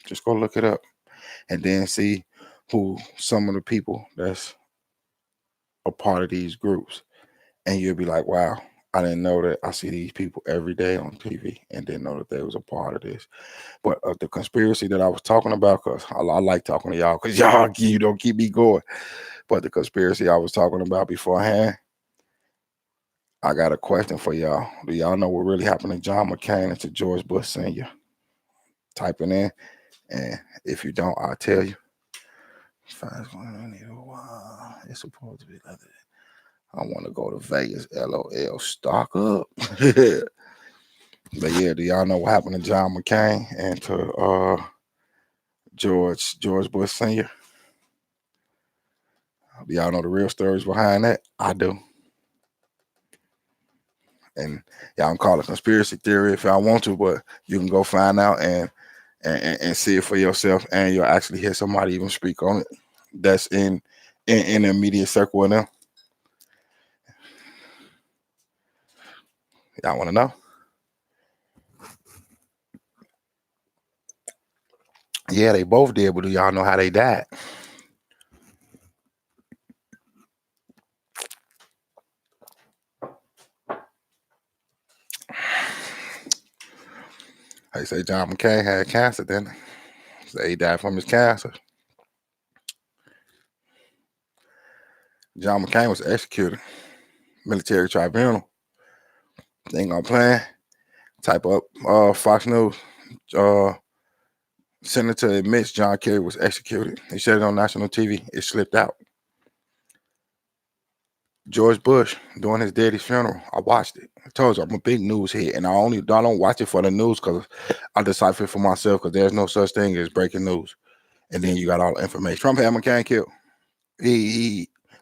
[SPEAKER 1] Just go look it up and then see who some of the people that's a part of these groups. And you'll be like, wow, I didn't know that. I see these people every day on TV and didn't know that they was a part of this. But the conspiracy that I was talking about, because I like talking to y'all, because y'all, you don't keep me going. But the conspiracy I was talking about beforehand, I got a question for y'all. Do y'all know what really happened to John McCain and to George Bush Sr.? Typing in, and if you don't, I'll tell you. Fast going. It's supposed to be like that. I want to go to Vegas. LOL. Stock up. But yeah, do y'all know what happened to John McCain and to George Bush Sr.? Do y'all know the real stories behind that? I do. And y'all can call it conspiracy theory if y'all want to, but you can go find out and see it for yourself, and you'll actually hear somebody even speak on it that's in the immediate circle of them. Y'all want to know? Yeah, they both did, but do y'all know how they died? They say John McCain had cancer, then say he died from his cancer. John McCain was executed. Military tribunal. They ain't gonna plan. Type up Fox News. Senator admits John Kerry was executed. He said it on national TV. It slipped out. George Bush doing his daddy's funeral. I watched it. I told you I'm a big news head, and I don't watch it for the news because I decipher it for myself because there's no such thing as breaking news. And then you got all the information. Trump had McCain killed.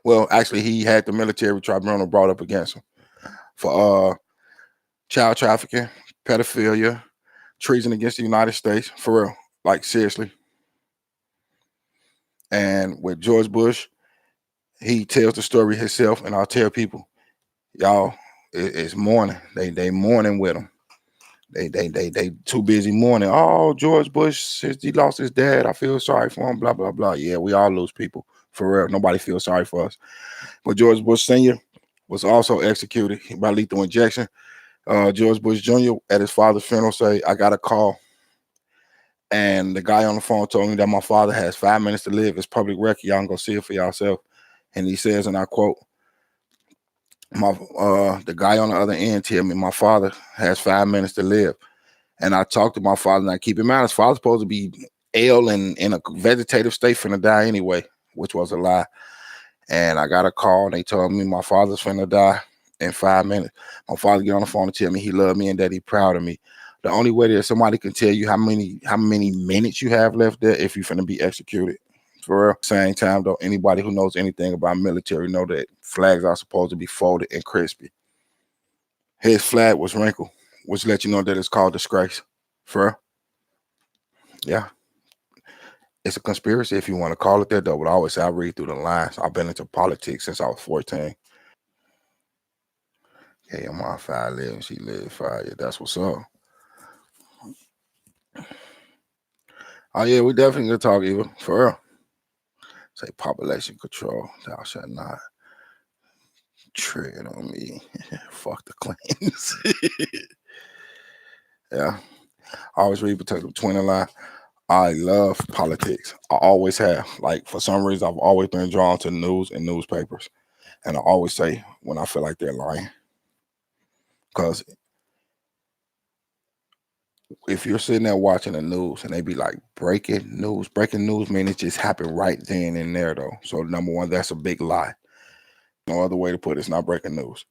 [SPEAKER 1] Well, actually, he had the military tribunal brought up against him for child trafficking, pedophilia, treason against the United States, for real, like seriously. And with George Bush, he tells the story himself, and I'll tell people, y'all, it's mourning. They mourning with him. They too busy mourning. Oh, George Bush, since he lost his dad, I feel sorry for him. Blah blah blah. Yeah, we all lose people for real. Nobody feels sorry for us. But George Bush Sr. was also executed by lethal injection. George Bush Jr. at his father's funeral say, "I got a call, and the guy on the phone told me that my father has 5 minutes to live. It's public record. Y'all can go see it for yourself." And he says, and I quote, the guy on the other end tell me my father has 5 minutes to live. And I talked to my father, and I keep in mind his father's supposed to be ill and in a vegetative state, finna die anyway, which was a lie. And I got a call, and they told me my father's finna die in 5 minutes. My father get on the phone and tell me he loved me and that he proud of me. The only way that somebody can tell you how many minutes you have left there if you're finna be executed. For real. Same time though, anybody who knows anything about military know that flags are supposed to be folded and crispy. His flag was wrinkled, which let you know that it's called disgrace. For real. Yeah. It's a conspiracy if you want to call it that though. But I always say I read through the lines. I've been into politics since I was 14. Hey, I'm on 5'11". She lived 5 years. That's what's up. Oh yeah, we definitely gonna talk even for real. Say population control. Thou shalt not tread on me. Fuck the claims. Yeah. I always read between the line. I love politics. I always have. Like for some reason, I've always been drawn to news and newspapers. And I always say when I feel like they're lying. Because if you're sitting there watching the news and they be like breaking news mean it just happened right then and there though. So number one, that's a big lie. No other way to put it. It's not breaking news.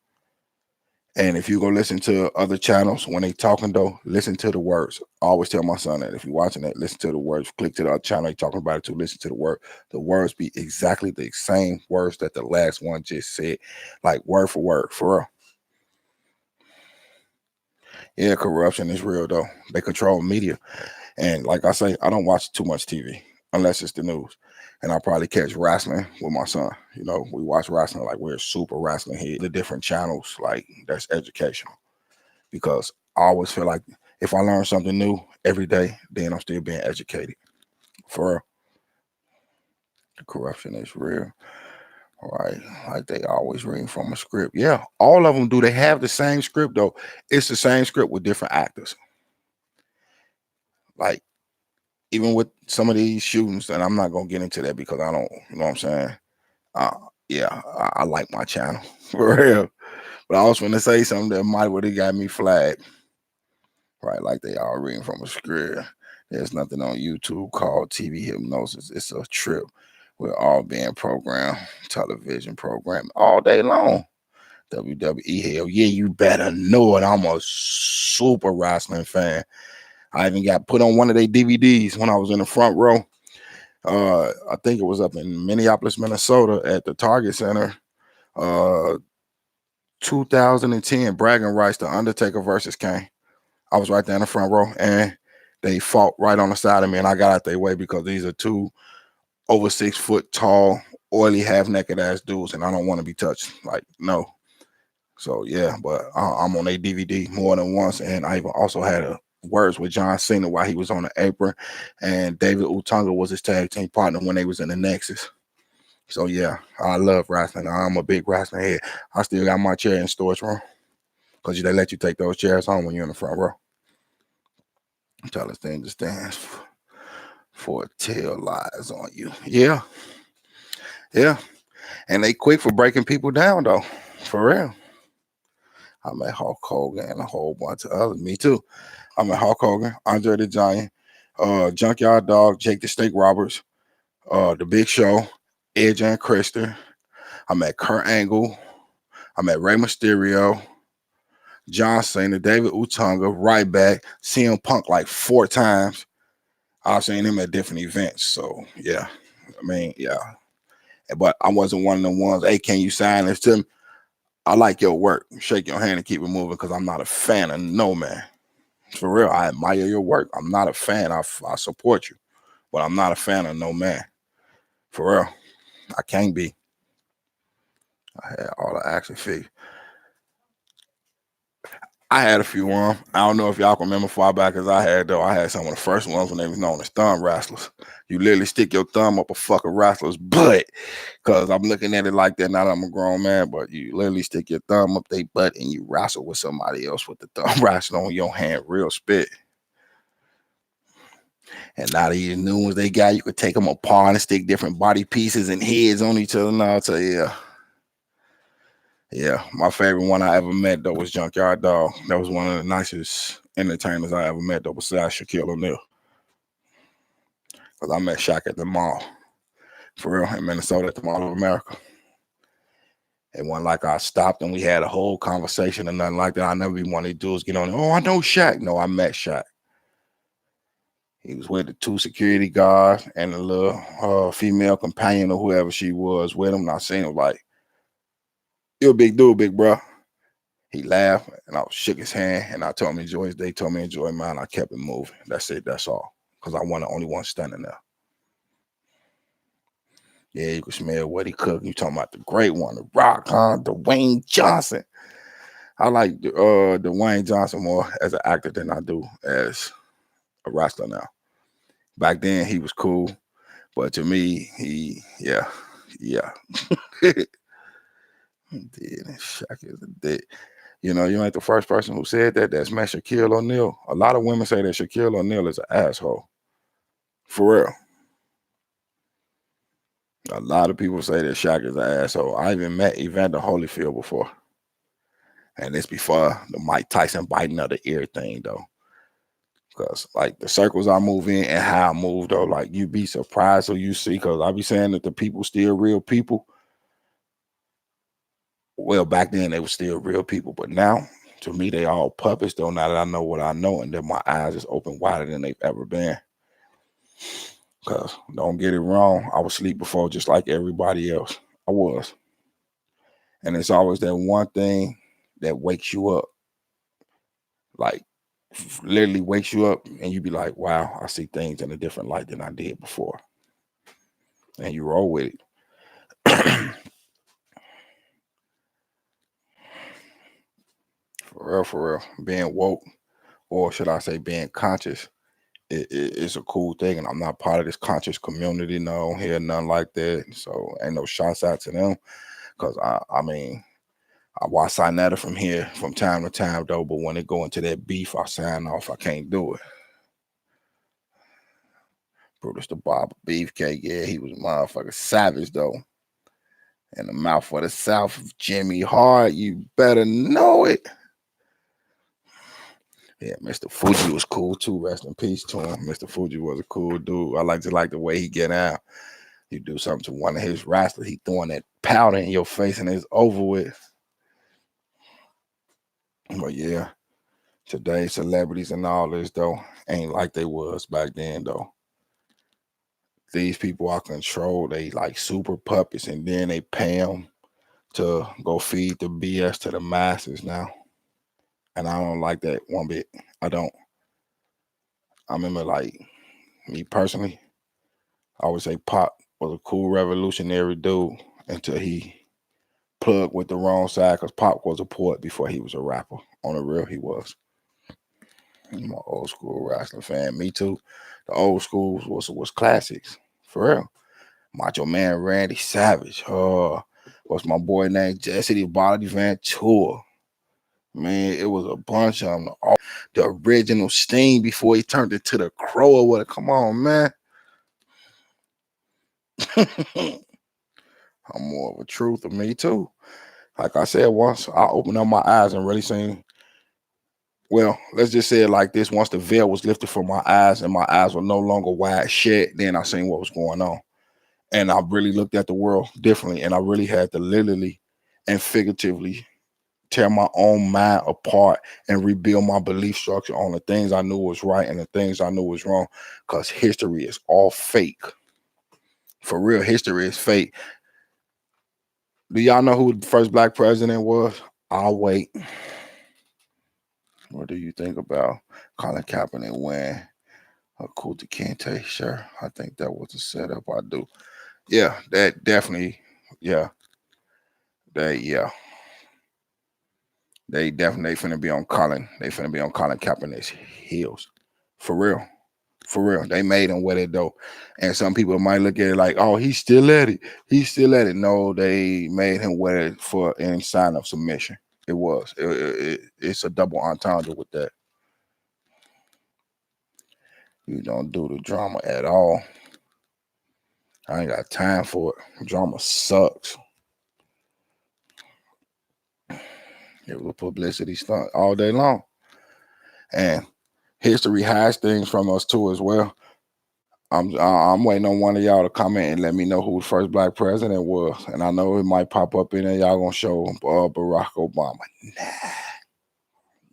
[SPEAKER 1] And if you go listen to other channels when they talking though, listen to the words. I always tell my son that if you're watching it, listen to the words. Click to the other channel they talking about it too. Listen to the word. The words be exactly the same words that the last one just said, like word for real. Yeah, corruption is real though. They control media. And like I say, I don't watch too much TV unless it's the news. And I'll probably catch wrestling with my son. You know, we watch wrestling like we're super wrestling here. The different channels, like that's educational. Because I always feel like if I learn something new every day, then I'm still being educated. For real. The corruption is real. All right. Like they always reading from a script. Yeah, all of them do. They have the same script though. It's the same script with different actors. Like even with some of these shootings, and I'm not gonna get into that because I don't, you know what I'm saying? Uh, yeah, I like my channel for real. But I was gonna say something that might would have got me flagged. Right, like they all reading from a script. There's nothing on YouTube called TV hypnosis. It's a trip. We're all being programmed, television program all day long. WWE, hell yeah, you better know it. I'm a super wrestling fan. I even got put on one of their DVDs when I was in the front row. I think it was up in Minneapolis, Minnesota at the Target Center. 2010 bragging rights, The Undertaker versus Kane. I was right there in the front row, and they fought right on the side of me, and I got out their way because these are two over 6 foot tall, oily, half naked ass dudes, and I don't want to be touched. Like, no. So yeah, but I'm on a DVD more than once, and I even also had words with John Cena while he was on the apron, and David Utunga was his tag team partner when they was in the Nexus. So yeah, I love wrestling. I'm a big wrestling head. I still got my chair in storage room because they let you take those chairs home when you're in the front row. Tell us thing just stands for tell lies on you. Yeah, yeah, and they quick for breaking people down though, for real. I met Hulk Hogan and a whole bunch of others. Me too. I met Hulk Hogan, Andre the Giant, Junkyard Dog, Jake the Snake Roberts, The Big Show, Edge and Christian. I met Kurt Angle. I met Rey Mysterio, John Cena, David Utunga, Ryback, CM Punk like 4 times. I've seen him at different events. So yeah, I mean, yeah. But I wasn't one of the ones, hey, can you sign this to me? I like your work. Shake your hand and keep it moving because I'm not a fan of no man. For real, I admire your work. I'm not a fan. I support you, but I'm not a fan of no man. For real, I can't be. I had all the action figures. I had a few on. I don't know if y'all can remember far back as I had, though. I had some of the first ones when they was known as thumb wrestlers. You literally stick your thumb up a fucking wrestler's butt, because I'm looking at it like that now that I'm a grown man, but you literally stick your thumb up their butt and you wrestle with somebody else with the thumb wrestling on your hand, real spit. And now these new ones they got, you could take them apart and stick different body pieces and heads on each other now. So yeah. Yeah, my favorite one I ever met though was Junkyard Dog. That was one of the nicest entertainers I ever met though, besides Shaquille O'Neal. Because I met Shaq at the mall. For real, in Minnesota at the Mall of America. It wasn't like I stopped and we had a whole conversation or nothing like that. I never be one of these dudes get on, oh, I know Shaq. No, I met Shaq. He was with the 2 security guards and a little female companion or whoever she was with him. And I seen him like, you're a big dude, big bro. He laughed and I shook his hand and I told him enjoy his day, told me enjoy mine. I kept it moving. That's it. That's all. Because I wasn't the only one standing there. Yeah, you can smell what he cooked. You talking about the great one, the Rock, huh? Dwayne Johnson. I like Dwayne Johnson more as an actor than I do as a wrestler now. Back then he was cool, but to me, yeah. Shaq is a dick. You know, you ain't the first person who said that. That's met Shaquille O'Neal. A lot of women say that Shaquille O'Neal is an asshole. For real. A lot of people say that Shaq is an asshole. I even met Evander Holyfield before. And it's before the Mike Tyson biting of the ear thing, though. Because, like, the circles I move in and how I move, though, like, you be surprised or you see, because I be saying that the people still real people. Well, back then they were still real people, but now, to me, they all puppets, though, now that I know what I know, and that my eyes is open wider than they've ever been. Because, don't get it wrong, I was asleep before just like everybody else. I was. And it's always that one thing that wakes you up. Like, literally wakes you up and you be like, wow, I see things in a different light than I did before. And you roll with it. For real. Being woke, or should I say being conscious, it's a cool thing. And I'm not part of this conscious community, no, here, nothing like that. So ain't no shots out to them. Because I mean, I watch Sinetta from here from time to time though, but when it go into that beef, I sign off. I can't do it. Brutus the Barber Beefcake, yeah, he was motherfucking savage though. In the mouth of the South, Jimmy Hart, you better know it. Yeah, Mr. Fuji was cool too. Rest in peace to him. Mr. Fuji was a cool dude. I like the way he get out. You do something to one of his wrestlers, he throwing that powder in your face and it's over with. But yeah, today celebrities and all this though ain't like they was back then though. These people are controlled. They like super puppets, and then they pay them to go feed the BS to the masses now. And I don't like that one bit. I don't. I remember, like, me personally, I would say Pop was a cool revolutionary dude until he plugged with the wrong side, because Pop was a poet before he was a rapper. On the real, he was. I'm an old school wrestling fan. Me too. The old school was classics. For real. Macho Man Randy Savage. What's my boy named Jesse the Body Ventura. Man, it was a bunch of them. The original Sting before he turned into the Crow or what. Come on, man. I'm more of a truth of me too. Like I said, once I opened up my eyes and really seen, well, let's just say it like this. Once the veil was lifted from my eyes and my eyes were no longer wide shut, then I seen what was going on. And I really looked at the world differently. And I really had to literally and figuratively tear my own mind apart and rebuild my belief structure on the things I knew was right and the things I knew was wrong. Because history is all fake. For real, history is fake. Do y'all know who the first black president was? I'll wait. What do you think about Colin Kaepernick wearing a Kunta Kinte shirt? I think that was a setup. I do. Yeah, that definitely. Yeah. They definitely finna be on Colin. They finna be on Colin Kaepernick's heels. For real. For real. They made him wear it though. And some people might look at it like, oh, he's still at it. He's still at it. No, they made him wear it for in sign of submission. It was. It's a double entendre with that. You don't do the drama at all. I ain't got time for it. Drama sucks. It was a publicity stunt all day long. And history hides things from us too as well. I'm waiting on one of y'all to comment and let me know who the first black president was. And I know it might pop up in there. Y'all gonna show Barack Obama.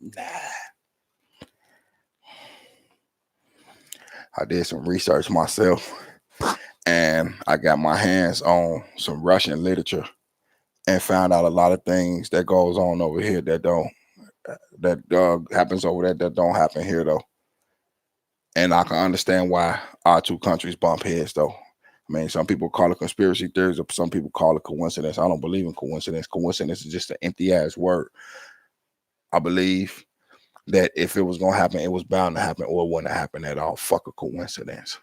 [SPEAKER 1] Nah. I did some research myself, and I got my hands on some Russian literature and found out a lot of things that goes on over here that happens over there that don't happen here though. And I can understand why our two countries bump heads though. I mean, some people call it conspiracy theories, or some people call it coincidence. I don't believe in coincidence. Coincidence is just an empty ass word. I believe that if it was gonna happen, it was bound to happen, or it wouldn't happen at all. Fuck a coincidence.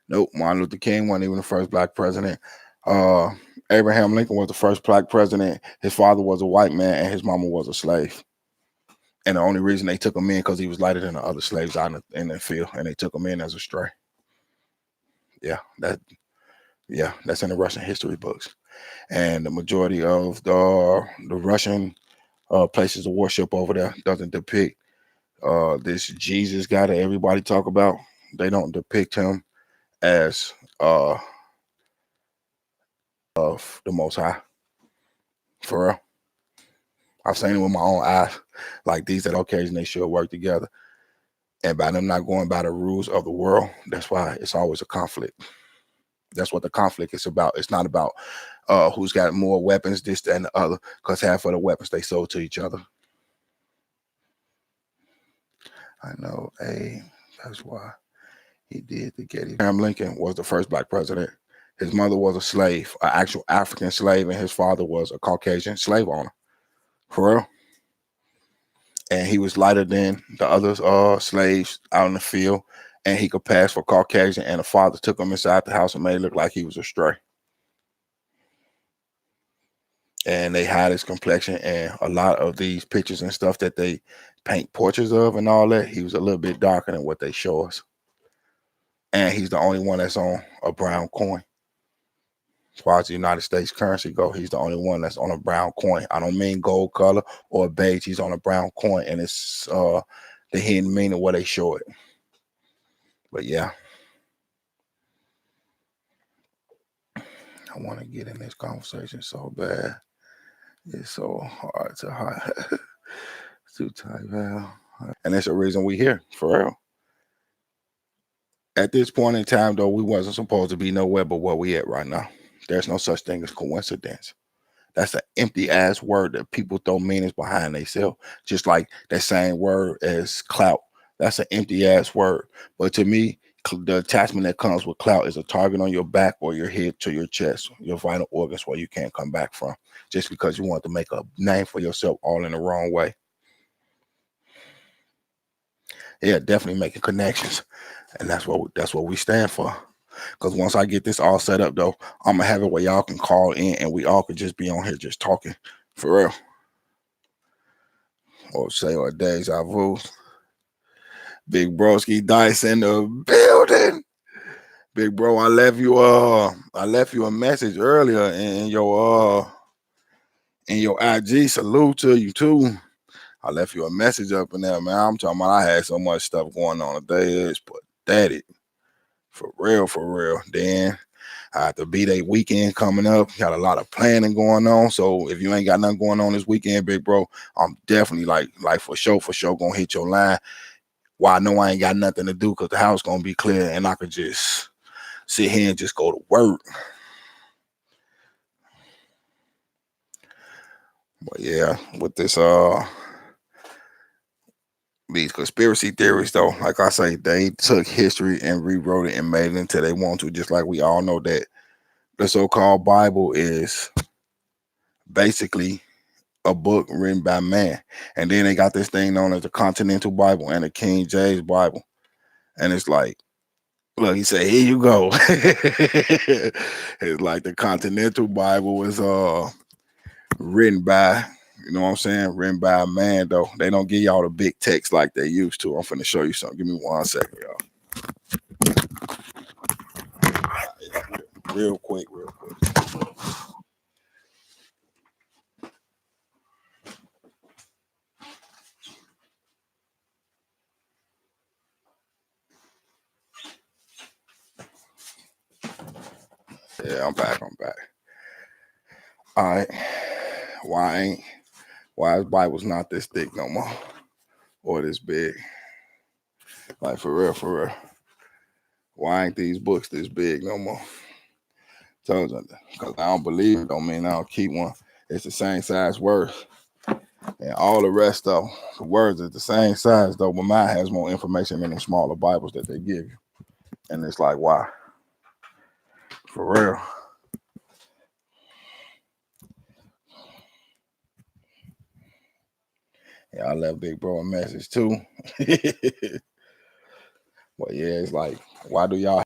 [SPEAKER 1] Nope, Martin Luther King wasn't even the first black president. Abraham Lincoln was the first black president. His father was a white man and his mama was a slave. And the only reason they took him in because he was lighter than the other slaves out in the field, and they took him in as a stray. That's in the Russian history books. And the majority of the Russian places of worship over there doesn't depict this Jesus guy that everybody talk about. They don't depict him as of the Most High. For real. I've seen it with my own eyes. Like these that occasion they should work together. And by them not going by the rules of the world, that's why it's always a conflict. That's what the conflict is about. It's not about who's got more weapons, this, that, and the other, because half of the weapons they sold to each other. I know, that's why he did the Getty. Abraham Lincoln was the first black president. His mother was a slave, an actual African slave, and his father was a Caucasian slave owner. For real. And he was lighter than the other slaves out in the field, and he could pass for Caucasian, and the father took him inside the house and made it look like he was a stray. And they hide his complexion, and a lot of these pictures and stuff that they paint portraits of and all that, he was a little bit darker than what they show us. And he's the only one that's on a brown coin. As far as the United States currency go, he's the only one that's on a brown coin. I don't mean gold color or beige. He's on a brown coin, and it's the hidden meaning of what they show it. But yeah. I want to get in this conversation so bad. It's so hard to type out. And that's the reason we here, for real. At this point in time, though, we wasn't supposed to be nowhere but where we at right now. There's no such thing as coincidence. That's an empty ass word that people throw meanings behind themselves. Just like that same word as clout. That's an empty ass word. But to me, the attachment that comes with clout is a target on your back or your head to your chest, your vital organs where you can't come back from. Just because you want to make a name for yourself all in the wrong way. Yeah, definitely making connections. And that's what we stand for. Because once I get this all set up, though, I'm gonna have it where y'all can call in and we all could just be on here just talking for real. Or say or deja vu. Big broski dice in the building. Big bro, I left you a message earlier in your IG. Salute to you too. I left you a message up in there, man. I'm talking about I had so much stuff going on today. It's pathetic. For real, for real. Then I have the B-Day weekend coming up. Got a lot of planning going on. So if you ain't got nothing going on this weekend, big bro, I'm definitely like for sure gonna hit your line. Well, I know I ain't got nothing to do because the house gonna be clear and I could just sit here and just go to work. But yeah, with this these conspiracy theories though, like I say, they took history and rewrote it and made it into they want to, just like we all know that the so-called Bible is basically a book written by man. And then they got this thing known as the Continental Bible and the King James Bible. And it's like, look, he said, here you go. It's like the Continental Bible was written by, you know what I'm saying, written by a man, though. They don't give y'all the big text like they used to. I'm finna show you something. Give me 1 second, y'all. Real quick. Yeah, I'm back. All right. Why his Bible's not this thick no more or this big? Like for real. Why ain't these books this big no more? Told you, because I don't believe it don't mean I don't keep one. It's the same size word. And all the rest of the words is the same size though, but mine has more information than the smaller Bibles that they give you. And it's like, why? For real. Yeah, I left Big Bro a message too. But yeah, it's like, why do y'all?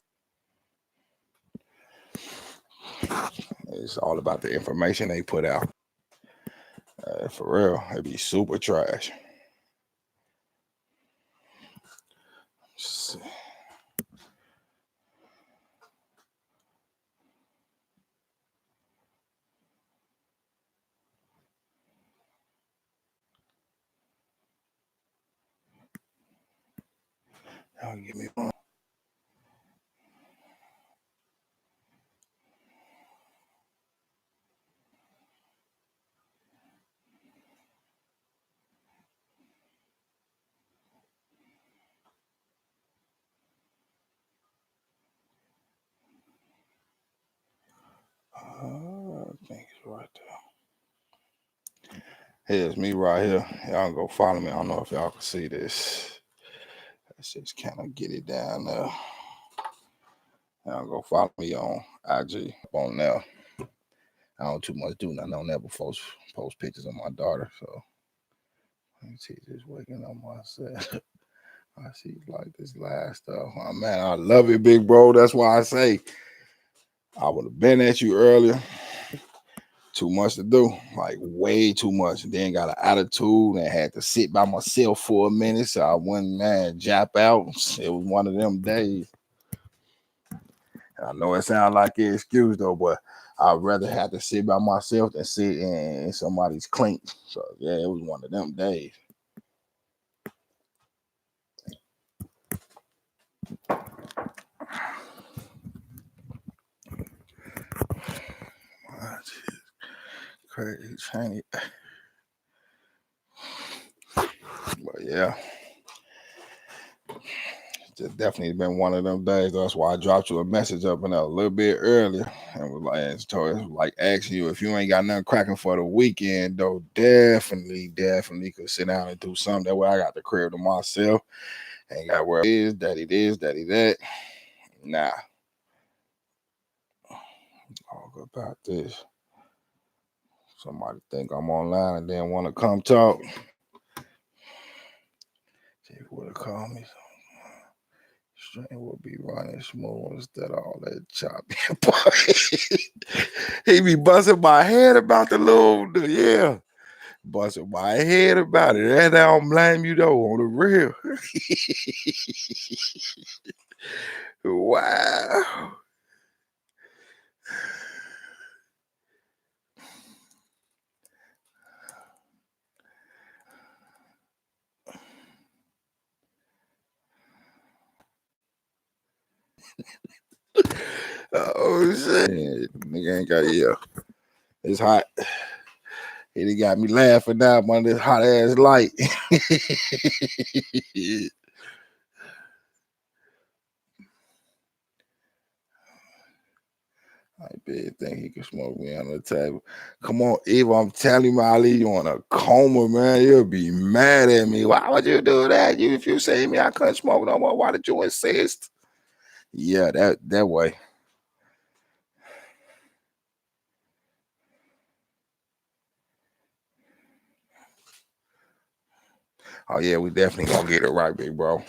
[SPEAKER 1] It's all about the information they put out. For real, it'd be super trash. Y'all give me one. I think it's right there. Here's me right here. Y'all go follow me. I don't know if y'all can see this. Let's just kind of get it down there. Y'all go follow me on IG on there. I don't too much do nothing on there before post pictures of my daughter. So let me see, just waking up myself. I see like this last stuff. Oh, man, I love it, big bro. That's why I say I would have been at you earlier. Too much to do, like way too much. And then got an attitude and had to sit by myself for a minute. So I wouldn't, man, jap out. It was one of them days. I know it sounds like an excuse though, but I'd rather have to sit by myself than sit in somebody's clink. So yeah, it was one of them days. crazy, Chinese. But yeah, just definitely been one of them days. That's why I dropped you a message up in there a little bit earlier and was like asking you if you ain't got nothing cracking for the weekend though. Definitely could sit down and do something. That way I got the crib to myself. Ain't got where it is, daddy this, daddy that. Nah. Talk about this. Somebody think I'm online and then want to come talk. They would have called me. Stream will be running smooth instead of all that chopping. He be busting my head about the little, yeah. Busting my head about it. And I don't blame you though, on the real. Wow. Oh shit. Nigga ain't got, yeah. It's hot. It got me laughing now under this hot ass light. I bet think he could smoke me on the table. Come on, Eva, I'm telling you, Ali, you on a coma, man. You'll be mad at me. Why would you do that? If you say me I couldn't smoke no more, why did you insist? Yeah, that way. Oh yeah, we definitely gonna get it right, big bro.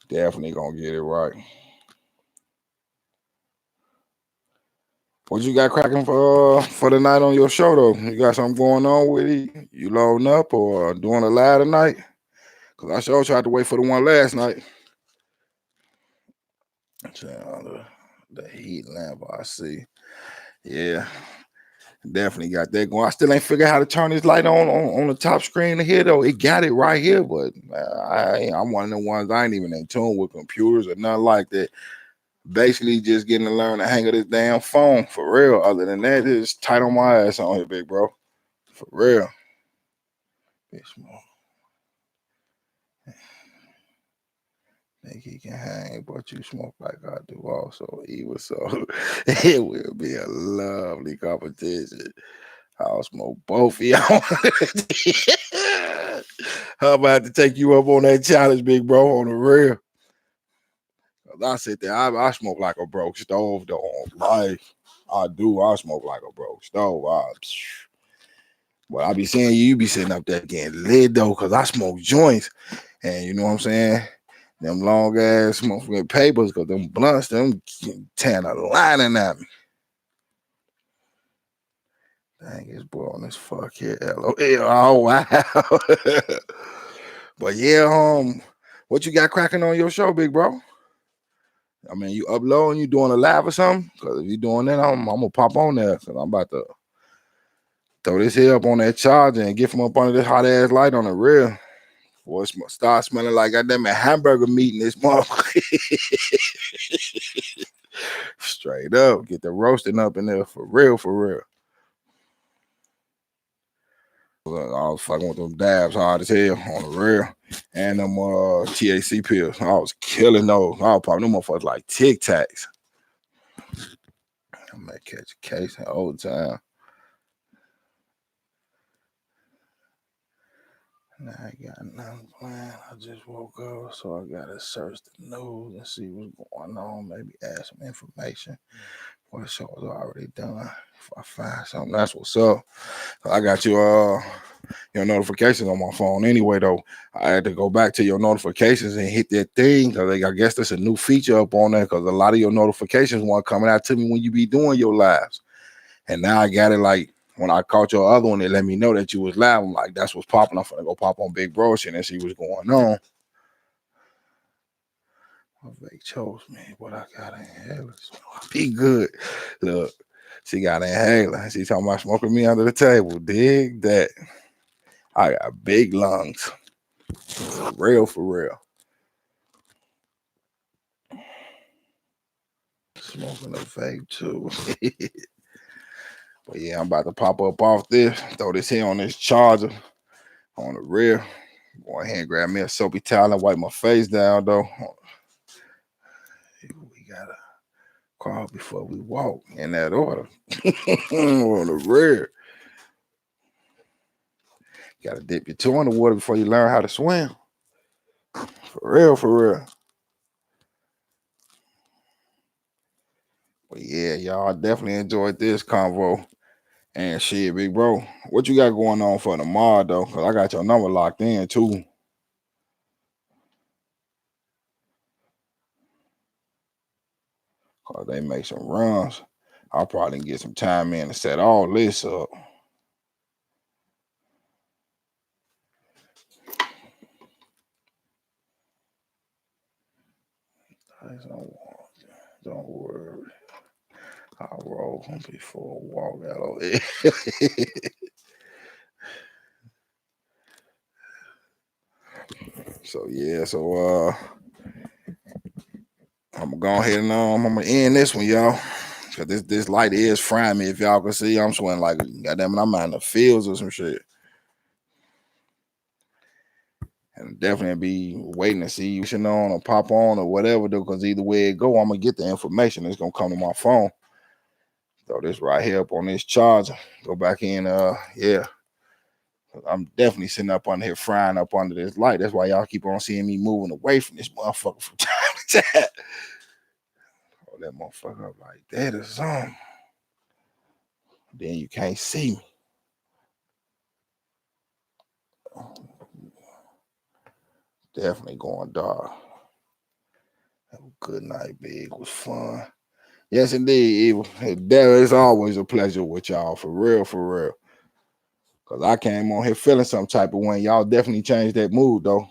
[SPEAKER 1] Definitely gonna get it right. What you got cracking for the night on your show though? You got something going on with it? You loading up or doing a live tonight? Cause I sure tried to wait for the one last night. The heat lamp, I see. Yeah, definitely got that going. I still ain't figured out how to turn this light on the top screen here though. It got it right here, but I'm one of the ones I ain't even in tune with computers or nothing like that. Basically, just getting to learn the hang of this damn phone for real. Other than that, it's tight on my ass on here, big bro. For real. Think he can hang, but you smoke like I do also. Evil, so it will be a lovely competition. I'll smoke both of y'all. How about to take you up on that challenge, big bro, on the real? I sit there, I smoke like a broke stove, though. Life, I do. I smoke like a broke stove. But I be seeing you be sitting up there getting lit, though, because I smoke joints. And you know what I'm saying? Them long ass smoking papers, because them blunts, them tearing a lining at me. Dang, this boy on this fuck here. LOL. Oh, wow. But yeah, what you got cracking on your show, big bro? I mean, you uploading, you doing a live or something? Because if you doing that, I'm gonna pop on there because I'm about to throw this here up on that charger and get from up under this hot ass light on the real. Boy, start smelling like goddamn hamburger meat in this motherfucker. Straight up, get the roasting up in there for real, for real. I was fucking with them dabs hard as hell on the real, and them THC pills. I was killing those. I was popping them motherfuckers like Tic Tacs. I might catch a case in old time. Now I got nothing planned. I just woke up, so I gotta search the news and see what's going on. Maybe add some information. What the show was already done. If I find something, that's what's up. I got your notifications on my phone anyway. Though I had to go back to your notifications and hit that thing because I guess there's a new feature up on there because a lot of your notifications weren't coming out to me when you be doing your lives, and now I got it like. When I caught your other one, it let me know that you was live. I'm like, that's what's popping. I'm gonna go pop on Big Bro shit and see what's going on. My vape chose me, but I got an inhaler. So I'll be good. Look, she got an inhaler. She talking about smoking me under the table. Dig that. I got big lungs. For real, for real. Smoking a vape too. But yeah, I'm about to pop up off this, throw this here on this charger on the rear. Go ahead and grab me a soapy towel and wipe my face down though. We gotta crawl before we walk in that order. On the rear. You gotta dip your toe in the water before you learn how to swim. For real, for real. But yeah, y'all definitely enjoyed this convo. And shit, big bro, what you got going on for tomorrow though? Cause I got your number locked in too. Cause they make some runs. I'll probably get some time in to set all this up. Don't worry. I'll roll before I walk out of it. So yeah, so I'm gonna go ahead and I'm gonna end this one, y'all. Cause this light is frying me. If y'all can see, I'm sweating like goddamn it, I'm out in the fields or some shit. And definitely be waiting to see you on or pop on or whatever, though, because either way it go, I'm gonna get the information. It's gonna come to my phone. Throw this right here up on this charger. Go back in, yeah. I'm definitely sitting up under here frying up under this light. That's why y'all keep on seeing me moving away from this motherfucker from time to time. Oh, that motherfucker up like that or something. Then you can't see me. Definitely going dark. Have a good night, big. It was fun. Yes, indeed, Evil. It's always a pleasure with y'all, for real, for real. Because I came on here feeling some type of way. Y'all definitely changed that mood, though.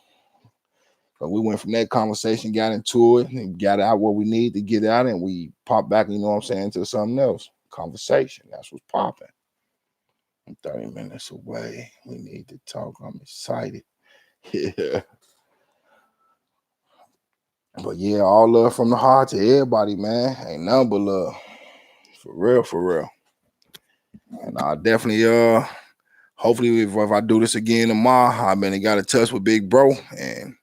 [SPEAKER 1] But we went from that conversation, got into it, and got out what we need to get out, and we popped back, you know what I'm saying, to something else. Conversation. That's what's popping. I'm 30 minutes away. We need to talk. I'm excited. Yeah. But yeah, all love from the heart to everybody, man. Ain't nothing but love. For real, for real. And I definitely hopefully if I do this again tomorrow, I've been got in touch with Big Bro, and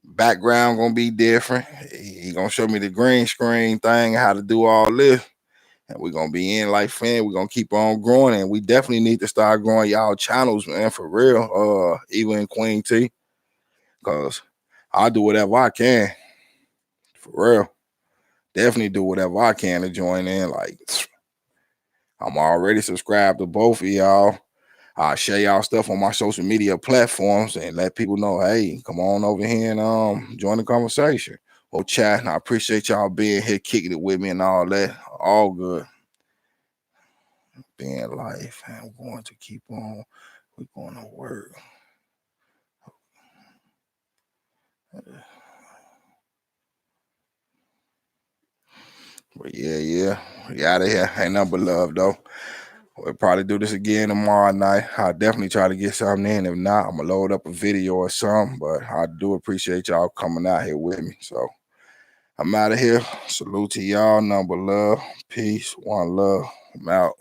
[SPEAKER 1] background gonna be different. He gonna show me the green screen thing, how to do all this. And we're gonna be in like fan. We're gonna keep on growing, and we definitely need to start growing y'all channels, man, for real. Even in Queen T. Cause I'll do whatever I can. For real. Definitely do whatever I can to join in. Like I'm already subscribed to both of y'all. I share y'all stuff on my social media platforms and let people know, hey, come on over here and join the conversation. Well, chat, and I appreciate y'all being here, kicking it with me and all that. All good. Being life, and we're going to keep on. We're going to work. But yeah, we out of here. Ain't nothing but love, though. We'll probably do this again tomorrow night. I'll definitely try to get something in. If not, I'm going to load up a video or something. But I do appreciate y'all coming out here with me. So I'm out of here. Salute to y'all. Number love. Peace. One love. I'm out.